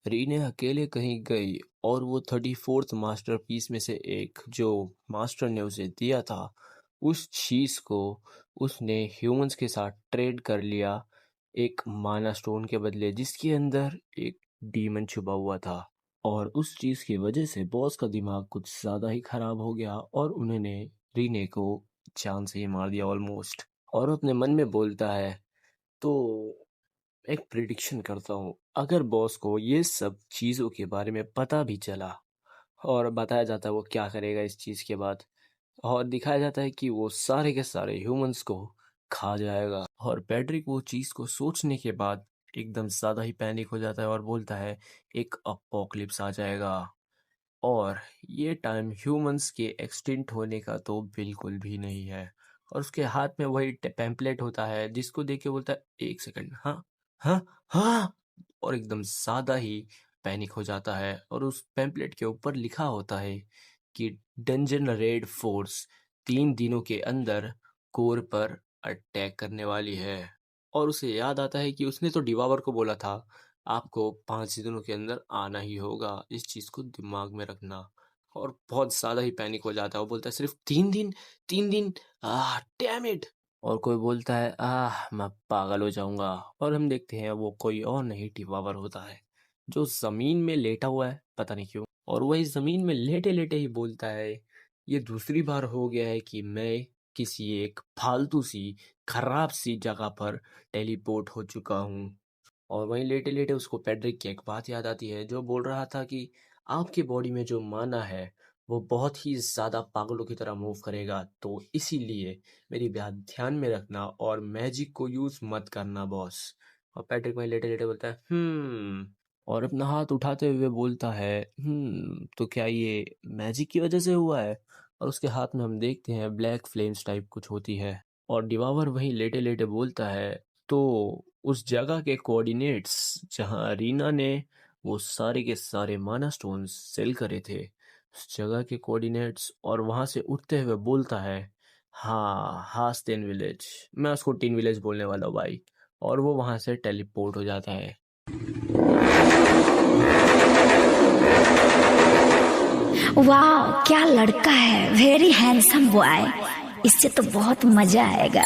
रीने अकेले कहीं गई और वो 34th मास्टरपीस में से एक जो मास्टर ने उसे दिया था उस चीज को उसने ह्यूमंस के साथ ट्रेड कर लिया एक माना स्टोन के बदले जिसके अंदर एक डीमन छुपा हुआ था। और उस चीज की वजह से बॉस का दिमाग कुछ ज्यादा ही खराब हो गया और उन्होंने रीने को जान से ही मार दिया ऑलमोस्ट। और अपने मन में बोलता है, तो एक प्रिडिक्शन करता हूँ, अगर बॉस को ये सब चीज़ों के बारे में पता भी चला और बताया जाता है वो क्या करेगा इस चीज़ के बाद, और दिखाया जाता है कि वो सारे के सारे ह्यूमंस को खा जाएगा। और पैड्रिक वो चीज़ को सोचने के बाद एकदम ज़्यादा ही पैनिक हो जाता है और बोलता है, एक अपोकलिप्स आ जाएगा और ये टाइम ह्यूमंस के एक्सटिंक्ट होने का तो बिल्कुल भी नहीं है। और उसके हाथ में वही पैम्पलेट होता है जिसको देख के बोलता है, एक सेकंड, हाँ हाँ हाँ। और एकदम ज्यादा ही पैनिक हो जाता है और उस पैम्पलेट के ऊपर लिखा होता है कि डंजन रेड फोर्स 3 दिनों के अंदर कोर पर अटैक करने वाली है। और उसे याद आता है कि उसने तो डिवावर को बोला था, आपको 5 दिनों के अंदर आना ही होगा, इस चीज को दिमाग में रखना। और बहुत ज्यादा ही पैनिक हो जाता है, वो बोलता है, सिर्फ 3 दिन, 3 दिन, डैम इट। और कोई बोलता है, मैं पागल हो जाऊंगा। और हम देखते हैं वो कोई और नहीं डिवावर होता है जो जमीन में लेटा हुआ है, पता नहीं क्यों। और वही जमीन में लेटे लेटे ही बोलता है, ये दूसरी बार हो गया है कि मैं किसी एक फालतू सी खराब सी जगह पर टेलीपोर्ट हो चुका हूँ। और वहीं लेटे लेटे उसको पैड्रिक की एक बात याद आती है जो बोल रहा था कि आपके बॉडी में जो माना है वो बहुत ही ज्यादा पागलों की तरह मूव करेगा, तो इसीलिए मेरी बात ध्यान में रखना और मैजिक को यूज मत करना बॉस। और पैट्रिक वहीं लेटे लेटे बोलता है, और अपना हाथ उठाते हुए बोलता है, तो क्या ये मैजिक की वजह से हुआ है। और उसके हाथ में हम देखते हैं ब्लैक फ्लेम्स टाइप कुछ होती है। और डिवावर वहीं लेटे लेटे बोलता है, तो उस जगह के कोऑर्डिनेट्स जहां रीना ने वो सारे के सारे माना स्टोन्स सेल करे थे, उस जगह के कोऑर्डिनेट्स और वहाँ से उठते हुए बोलता है, हाँ हास्तिन विलेज। मैं उसको टीन विलेज बोलने वाला हूँ भाई। और वो वहाँ से टेलीपोर्ट हो जाता है। वाह क्या लड़का है, वेरी हैंडसम बॉय, इससे तो बहुत मजा आएगा।